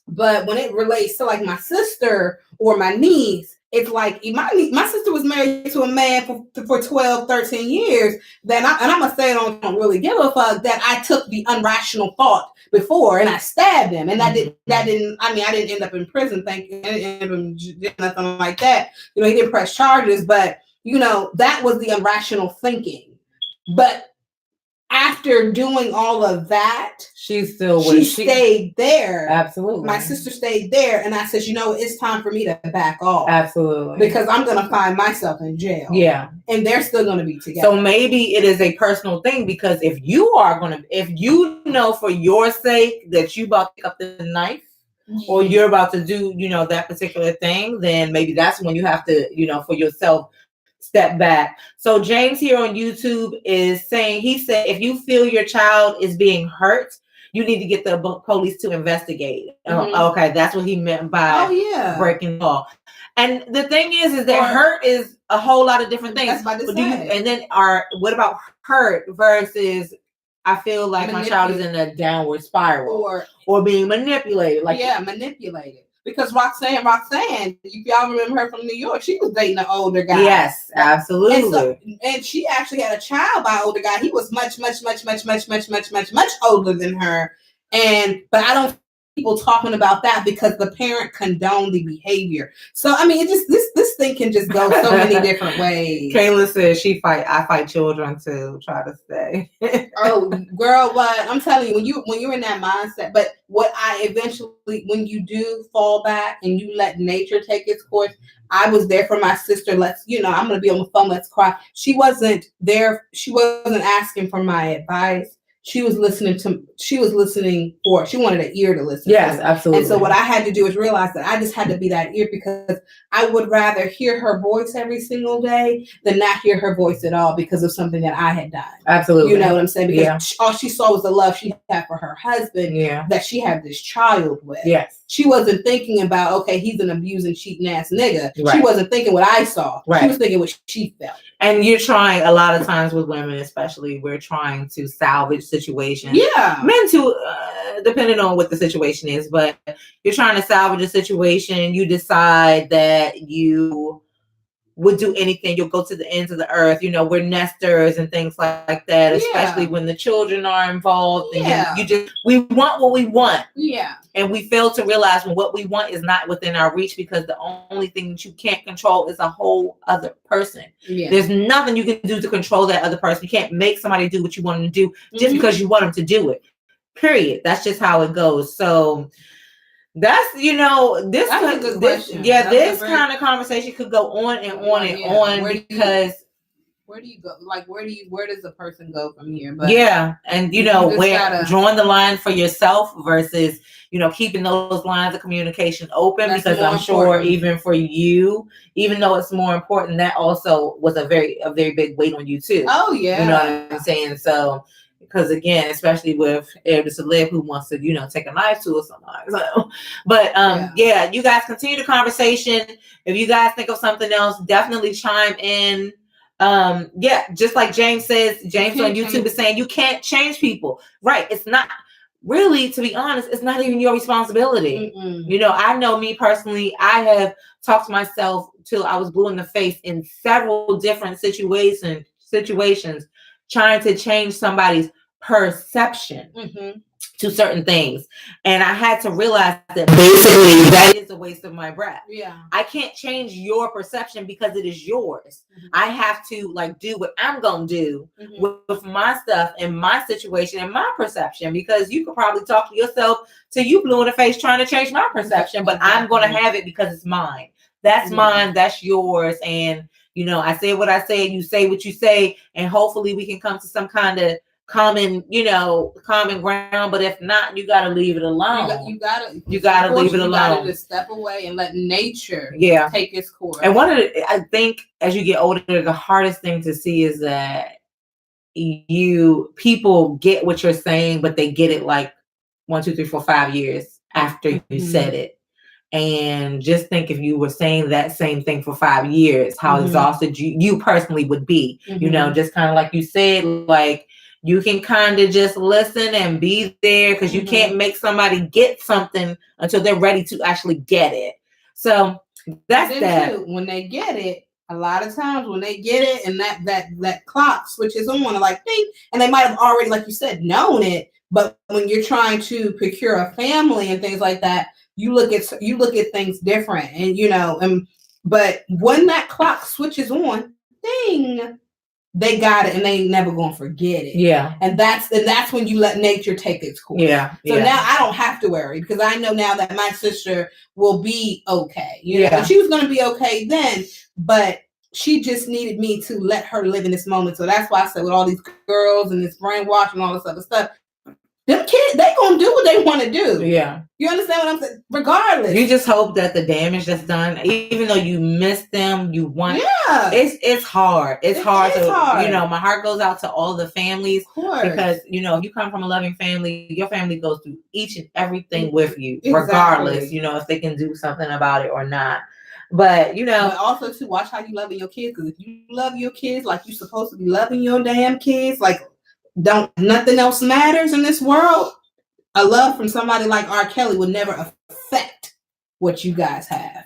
But when it relates to like my sister or my niece, it's like my sister was married to a man for 12, 13 years. Then I'm gonna say I don't really give a fuck that I took the unrational thought before and I stabbed him, and I didn't end up in prison. I didn't end up in nothing like that. He didn't press charges, but that was the irrational thinking. But after doing all of that, she stayed there. Absolutely. My sister stayed there, and I said, it's time for me to back off. Absolutely. Because I'm going to find myself in jail. Yeah. And they're still going to be together. So maybe it is a personal thing, because if you know for your sake that you about to pick up the knife, or you're about to do, that particular thing, then maybe that's when you have to, for yourself, step back. So James here on YouTube is saying, he said, if you feel your child is being hurt, you need to get the police to investigate. Okay, that's what he meant by breaking the law. And the thing is that hurt is a whole lot of different things. What about hurt versus I feel like my child is in a downward spiral or being manipulated? Manipulated. Because Roxanne, if y'all remember her from New York, she was dating an older guy. Yes, absolutely. And she actually had a child by an older guy. He was much older than her. But I don't people talking about that because the parent condoned the behavior. So I mean, it just this thing can just go so many different ways. Kayla says I fight children to try to stay. Oh, girl, what I'm telling you, when you're in that mindset, but what I eventually, when you do fall back and you let nature take its course, I was there for my sister. I'm gonna be on the phone. Let's cry. She wasn't there. She wasn't asking for my advice. she was listening for, she wanted an ear to listen to. Yes, absolutely. And so what I had to do is realize that I just had to be that ear, because I would rather hear her voice every single day than not hear her voice at all because of something that I had done. Absolutely. You know what I'm saying? Because all she saw was the love she had for her husband that she had this child with. Yes. She wasn't thinking about, okay, he's an abusing, cheating ass nigga. Right. She wasn't thinking what I saw. Right. She was thinking what she felt. And you're trying, a lot of times with women especially, we're trying to salvage situations. Yeah. Men too, depending on what the situation is, but you're trying to salvage a situation. You decide that you would do anything. You'll go to the ends of the earth. You know, we're nesters and things like that, especially when the children are involved. And we want what we want. Yeah. And we fail to realize when what we want is not within our reach, because the only thing that you can't control is a whole other person. Yeah. There's nothing you can do to control that other person. You can't make somebody do what you want them to do just because you want them to do it. Period. That's just how it goes. So that's, this kind of conversation could go on and on and on, because where do you go? Like, where does a person go from here? But and drawing the line for yourself versus, keeping those lines of communication open, because I'm sure even for you, even though it's more important, that also was a very big weight on you too. Oh yeah. You know what I'm saying? So, because again, especially with Eb Deceleb, who wants to, take a knife to or something like that. So, but you guys continue the conversation. If you guys think of something else, definitely chime in. Just like James says, James on YouTube is saying, you can't change people. Right. It's not really, to be honest, it's not even your responsibility. I know me personally, I have talked to myself till I was blue in the face in several different situations, trying to change somebody's perception to certain things. And I had to realize that basically that is a waste of my breath. Yeah. I can't change your perception because it is yours. I have to do what I'm going to do with my stuff and my situation and my perception, because you could probably talk to yourself till you blue in the face trying to change my perception, but I'm going to have it because it's mine. That's mine. That's yours. And I say what I say, you say what you say, and hopefully we can come to some kind of common ground. But if not, you got to leave it alone. You got to leave it alone. You got to step away and let nature take its course. And I think as you get older, the hardest thing to see is that people get what you're saying, but they get it like 1, 2, 3, 4, 5 years after you said it. And just think, if you were saying that same thing for 5 years, how exhausted you personally would be. Just kind of like you said, like, you can kind of just listen and be there, because you can't make somebody get something until they're ready to actually get it. So that's that. Too, when they get it, a lot of times when they get it and that clock switches on, like, ding, and they might have already, like you said, known it. But when you're trying to procure a family and things like that, you look at things different, and but when that clock switches on, ding, they got it, and they ain't never gonna forget it. Yeah. And that's when you let nature take its course. Yeah. So now I don't have to worry, because I know now that my sister will be okay. And she was gonna be okay then, but she just needed me to let her live in this moment. So that's why I said, with all these girls and this brainwash and all this other stuff, them kids, they gonna do what they want to do. Yeah. You understand what I'm saying? Regardless. You just hope that the damage that's done, even though you miss them, you want. Yeah. It's hard. It's hard. My heart goes out to all the families. Of course. Because, if you come from a loving family, your family goes through each and everything with you, regardless, if they can do something about it or not. But, But also, to watch how you loving your kids. Because if you love your kids like you're supposed to be loving your damn kids, like, nothing else matters in this world. A love from somebody like R. Kelly would never affect what you guys have.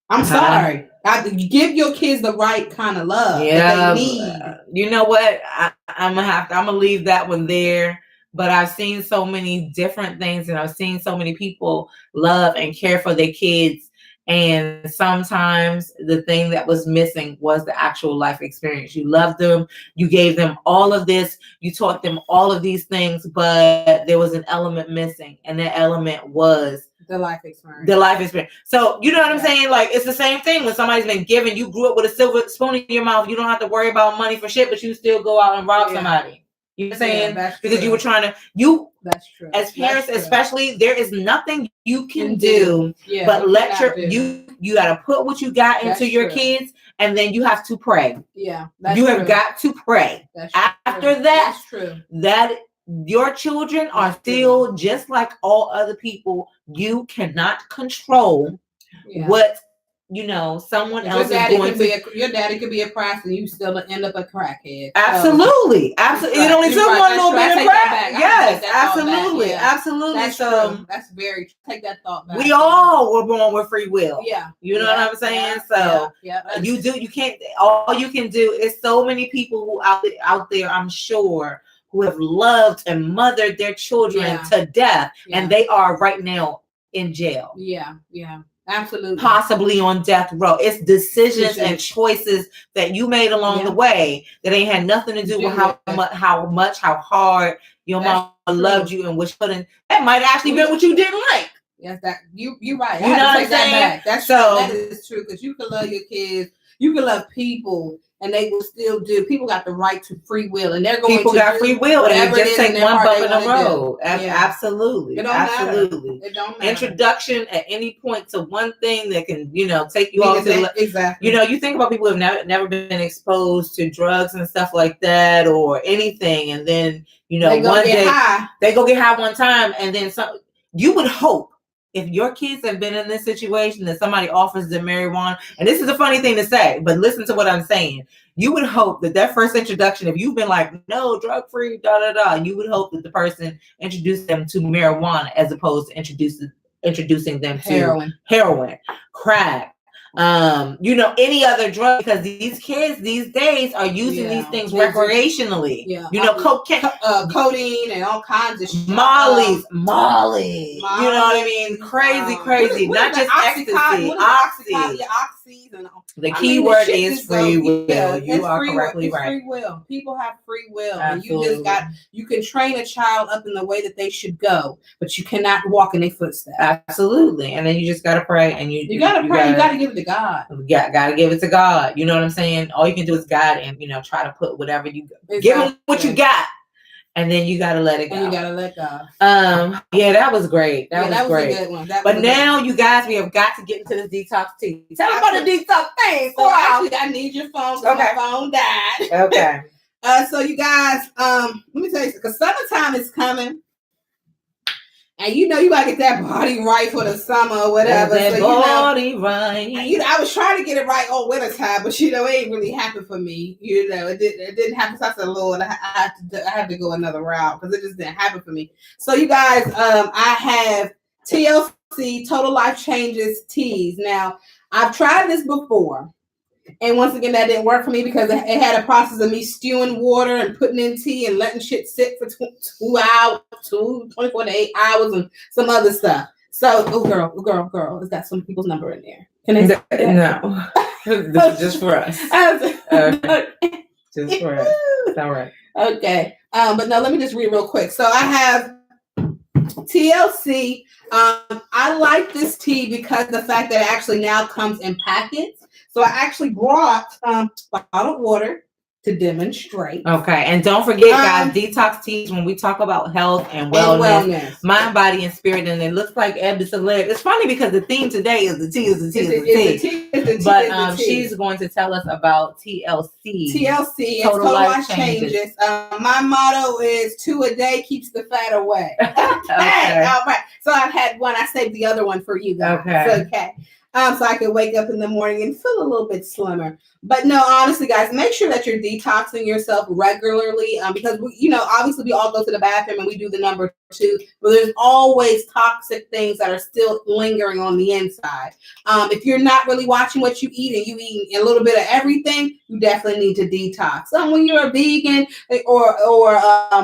I'm sorry. Give your kids the right kind of love that they need. You know what? I'm gonna leave that one there. But I've seen so many different things, and I've seen so many people love and care for their kids. And sometimes the thing that was missing was the actual life experience. You loved them. You gave them all of this. You taught them all of these things, but there was an element missing. And that element was the life experience. So, you know what I'm saying? Like, it's the same thing when somebody's been given. You grew up with a silver spoon in your mouth. You don't have to worry about money for shit, but you still go out and rob somebody. You know what I'm saying? That's because true. You were trying to That's true. As parents, That's true. especially, there is nothing you can do but you got to put what you got into your kids, and then you have to pray. Yeah, you have got to pray. After that, that's true. That your children are still just like all other people. You cannot control what someone else is going to. Your daddy could be a pastor, and you still end up a crackhead. Absolutely, absolutely. It only took one little bit of crack. Yes, absolutely, absolutely. That's true. That's very true. Take that thought back. We all were born with free will. Yeah, you know what I'm saying. So you can't. All you can do is so many people who out there. I'm sure who have loved and mothered their children to death, and they are right now in jail. Yeah. Absolutely. Possibly on death row. It's decisions and choices that you made along the way that ain't had nothing to do with how hard your mom loved you and which couldn't. That might actually been what you didn't like. Yes, that you're right. You know what I'm saying? That's so that is true, because you can love your kids, you can love people, and they will still do. People got the right to free will, and they're going people to got free will, and you just take one bump in the road. Absolutely, it don't absolutely. Matter. It don't matter. Introduction at any point to one thing that can, take you off to exactly. You think about people who have never been exposed to drugs and stuff like that or anything, and then one day they go get high one time, and then some. You would hope. If your kids have been in this situation that somebody offers them marijuana, and this is a funny thing to say, but listen to what I'm saying. You would hope that first introduction, if you've been like, no, drug free, you would hope that the person introduced them to marijuana as opposed to introducing them to heroin, crack, any other drug, because these kids these days are using these things recreationally. Cocaine, codeine, and all kinds of shit. Molly. You know what I mean? Crazy. Not just ecstasy. Oxy. The key word is free will. You are correctly right. Free will. People have free will, Absolutely. and you can train a child up in the way that they should go, but you cannot walk in their footsteps. Absolutely. And then you just gotta pray, and you gotta pray. You gotta give it to God. Gotta give it to God. You know what I'm saying? All you can do is God, and try to put whatever you give him what you got, and then you gotta let it go. And you gotta let God. That was great. That was great. A good one. But now, you guys, we have got to get into this detox tea. Tell them about the detox thing. So actually, I need your phone because my phone died. Okay. So you guys, let me tell you, because summertime is coming. And you gotta get that body right for the summer or whatever. That body right. I was trying to get it right all winter time, but it ain't really happened for me. It didn't happen. So I said, Lord, I had to go another route because it just didn't happen for me. So you guys, I have TLC, Total Life Changes teas. Now I've tried this before. And once again, that didn't work for me because it had a process of me stewing water and putting in tea and letting shit sit for 24 to 8 hours and some other stuff. So, girl, is that some people's number in there? Can I say that? No. This is just for us. Just for us. All right. Okay. But no, let me just read real quick. So I have TLC. I like this tea because the fact that it actually now comes in packets. So I actually brought bottled water to demonstrate. Okay, and don't forget, guys, detox teas, when we talk about health and wellness, mind, body, and spirit, and it looks like Eb Deceleb. It's funny because the theme today is the tea. But she's going to tell us about TLC. TLC, Total Life Changes. My motto is 2 a day keeps the fat away. Okay. All right. So I've had one. I saved the other one for you guys. Okay. So I can wake up in the morning and feel a little bit slimmer. But no, honestly, guys, make sure that you're detoxing yourself regularly because, obviously we all go to the bathroom and we do the number 2, but there's always toxic things that are still lingering on the inside. If you're not really watching what you eat and you eat a little bit of everything, you definitely need to detox. When you're a vegan or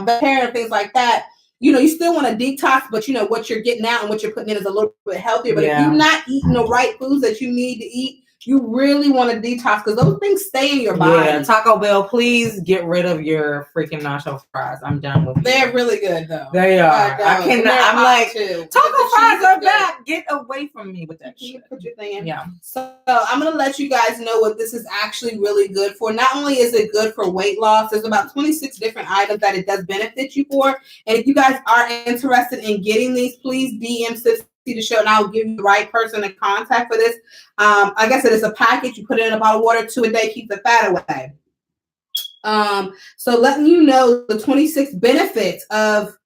vegetarian, things like that, you still want to detox, but what you're getting out and what you're putting in is a little bit healthier. But if you're not eating the right foods that you need to eat, You really want to detox because those things stay in your body. Yeah, Taco Bell, please get rid of your freaking nacho fries. I'm done with They're really good though. They are. I cannot. I'm like, taco fries are back. Get away from me with that shit. Put your thing in. Yeah. So I'm gonna let you guys know what this is actually really good for. Not only is it good for weight loss, there's about 26 different items that it does benefit you for. And if you guys are interested in getting these, please DM SipsTea the Show, and I'll give you the right person to contact for this. Like I said, it's a package. You put it in a bottle of water 2 a day, keep the fat away. So letting you know the 26 benefits of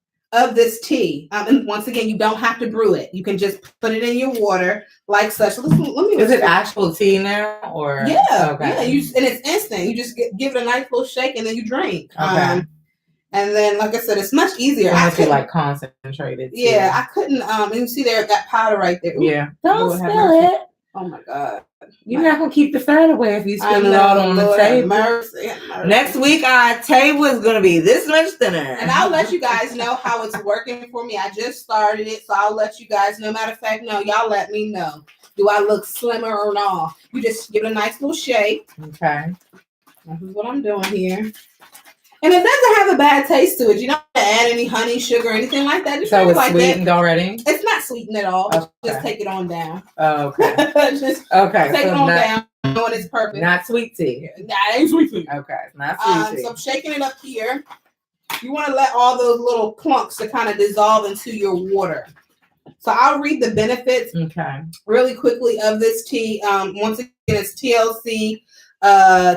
this tea. And once again, you don't have to brew it. You can just put it in your water like such. Let me. Is it actual tea now, or yeah? Okay. Yeah, and it's instant. You just give it a nice little shake and then you drink. Okay. And then, like I said, it's much easier. Unless you like concentrated. Yeah, I couldn't. And you see there that powder right there. Ooh, yeah. Don't spill it. Oh my God. You're not gonna keep the fat away if you spill it all on the table. Mercy. Next week, our table is gonna be this much thinner. And I'll let you guys know how it's working for me. I just started it, so I'll let you guys know. Matter of fact, no, y'all let me know. Do I look slimmer or not? You just give it a nice little shake. Okay. This is what I'm doing here. And it doesn't have a bad taste to it. You don't have to add any honey, sugar, or anything like that. Just so it's like sweetened already? It's not sweetened at all. Okay. Just take it on down. Oh, okay. Just okay. take it on down when it's perfect. Not sweet tea. Nah, it ain't sweet tea. Okay. Not sweet tea. So I'm shaking it up here. You want to let all those little clumps to kind of dissolve into your water. So I'll read the benefits really quickly of this tea. Once again, it's TLC,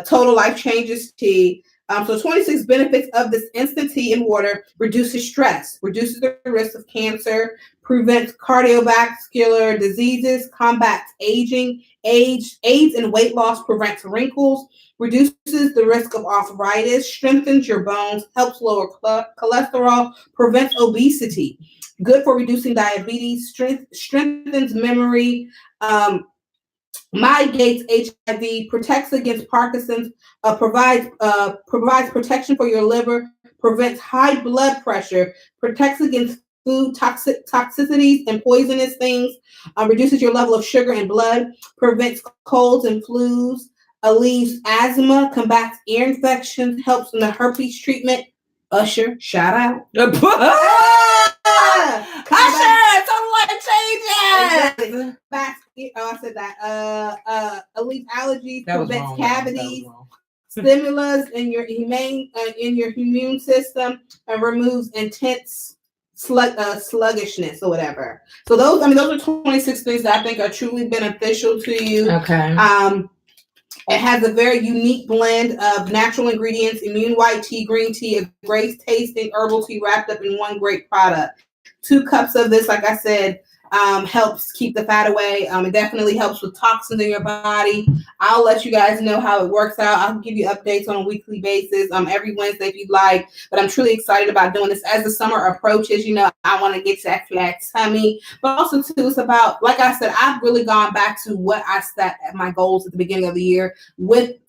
Total Life Changes Tea. So 26 benefits of this instant tea in water: reduces stress, reduces the risk of cancer, prevents cardiovascular diseases, combats aging, aids in weight loss, prevents wrinkles, reduces the risk of arthritis, strengthens your bones, helps lower cholesterol, prevents obesity, good for reducing diabetes, strengthens memory, mitigates HIV, protects against Parkinson's, provides protection for your liver, prevents high blood pressure, protects against food toxicities and poisonous things, reduces your level of sugar in blood, prevents colds and flus, alleviates asthma, combats ear infections, helps in the herpes treatment. Usher, shout out. Usher, total life changes. I said that. Alleviates allergies, that prevents cavities, stimulus in your immune system, and removes intense sluggishness or whatever. So those are 26 things that I think are truly beneficial to you. Okay. It has a very unique blend of natural ingredients, immune white tea, green tea, a great tasting herbal tea wrapped up in one great product. 2 cups of this, like I said, helps keep the fat away. It definitely helps with toxins in your body. I'll let you guys know how it works out. I'll give you updates on a weekly basis, every Wednesday if you'd like. But I'm truly excited about doing this as the summer approaches. I want to get to that flat tummy. But also, too, it's about, like I said, I've really gone back to what I set at my goals at the beginning of the year with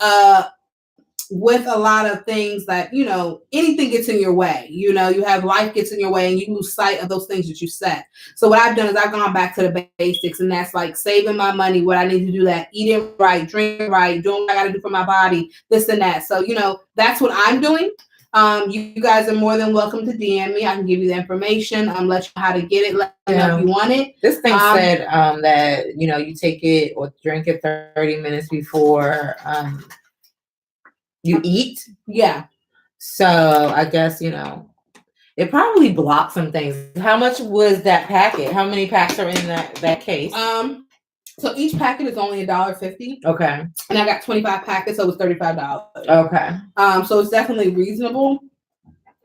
a lot of things that, anything gets in your way. You have life gets in your way and you lose sight of those things that you set. So what I've done is I've gone back to the basics, and that's like saving my money, what I need to do, that eating right, drinking right, doing what I got to do for my body, this and that. So, that's what I'm doing. You guys are more than welcome to DM me. I can give you the information, let you know how to get it, let you know if you want it. This thing said that, you take it or drink it 30 minutes before you eat. Yeah. So I guess, it probably blocks some things. How much was that packet? How many packs are in that case? So each packet is only $1.50. Okay. And I got 25 packets, so it was $35. Okay. So it's definitely reasonable.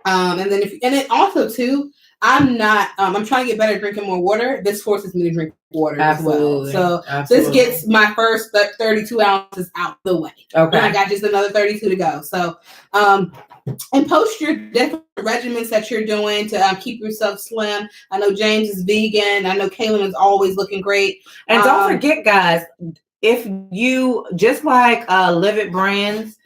And then also too, I'm trying to get better at drinking more water. This forces me to drink water Absolutely. as well. So Absolutely. This gets my first 32 ounces out the way. Okay. And I got just another 32 to go. So, and post your different regimens that you're doing to keep yourself slim. I know James is vegan. I know Kaylin is always looking great. And don't forget, guys, if you, just like Live It Brands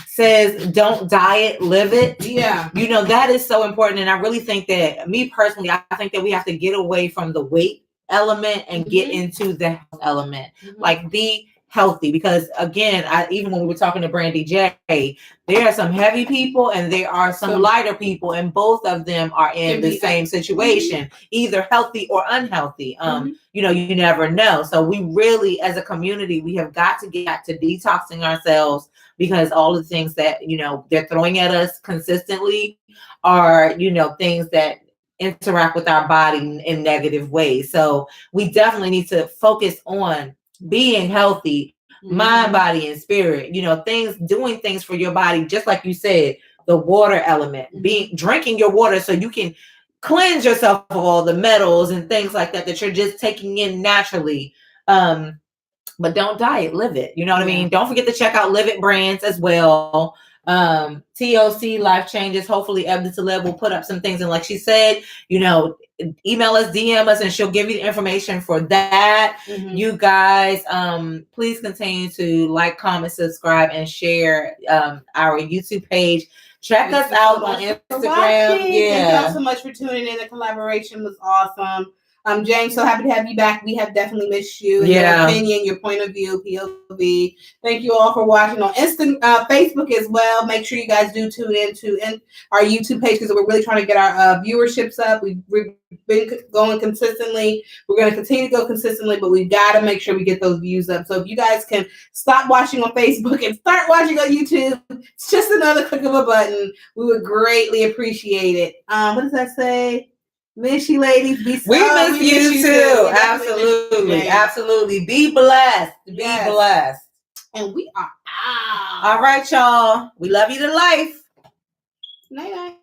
says, don't diet, live it. Yeah. That is so important. And I really think that, me personally, I think that we have to get away from the weight element and get into the health element. Like, the healthy, because again, even when we were talking to Brandy J, there are some heavy people and there are some lighter people, and both of them are in the same situation, either healthy or unhealthy. You know, you never know. So we really, as a community, we have got to get back to detoxing ourselves, because all the things that, you know, they're throwing at us consistently are, you know, things that interact with our body in negative ways. So we definitely need to focus on being healthy, mind, body, and spirit. You know, doing things for your body, just like you said, the water element, drinking your water so you can cleanse yourself of all the metals and things like that you're just taking in naturally. But don't diet, live it. You know what I mean? Don't forget to check out Live It brands as well. TOC Life Changes. Hopefully Eb Deceleb will put up some things, and like she said, you know, email us, DM us, and she'll give you the information for that. You guys, please continue to like, comment, subscribe, and share our YouTube page. Check us out on Instagram. Thank y'all so much for tuning in. The collaboration was awesome. James, so happy to have you back. We have definitely missed you and your opinion, your point of view, POV. Thank you all for watching on Facebook as well. Make sure you guys do tune in our YouTube page, because we're really trying to get our viewerships up. We've been going consistently. We're going to continue to go consistently, but we've got to make sure we get those views up. So if you guys can stop watching on Facebook and start watching on YouTube, it's just another click of a button. We would greatly appreciate it. What does that say? Miss you, ladies. We miss you too. Absolutely. Be blessed. Be blessed. And we are out. All right, y'all. We love you to life. Night night.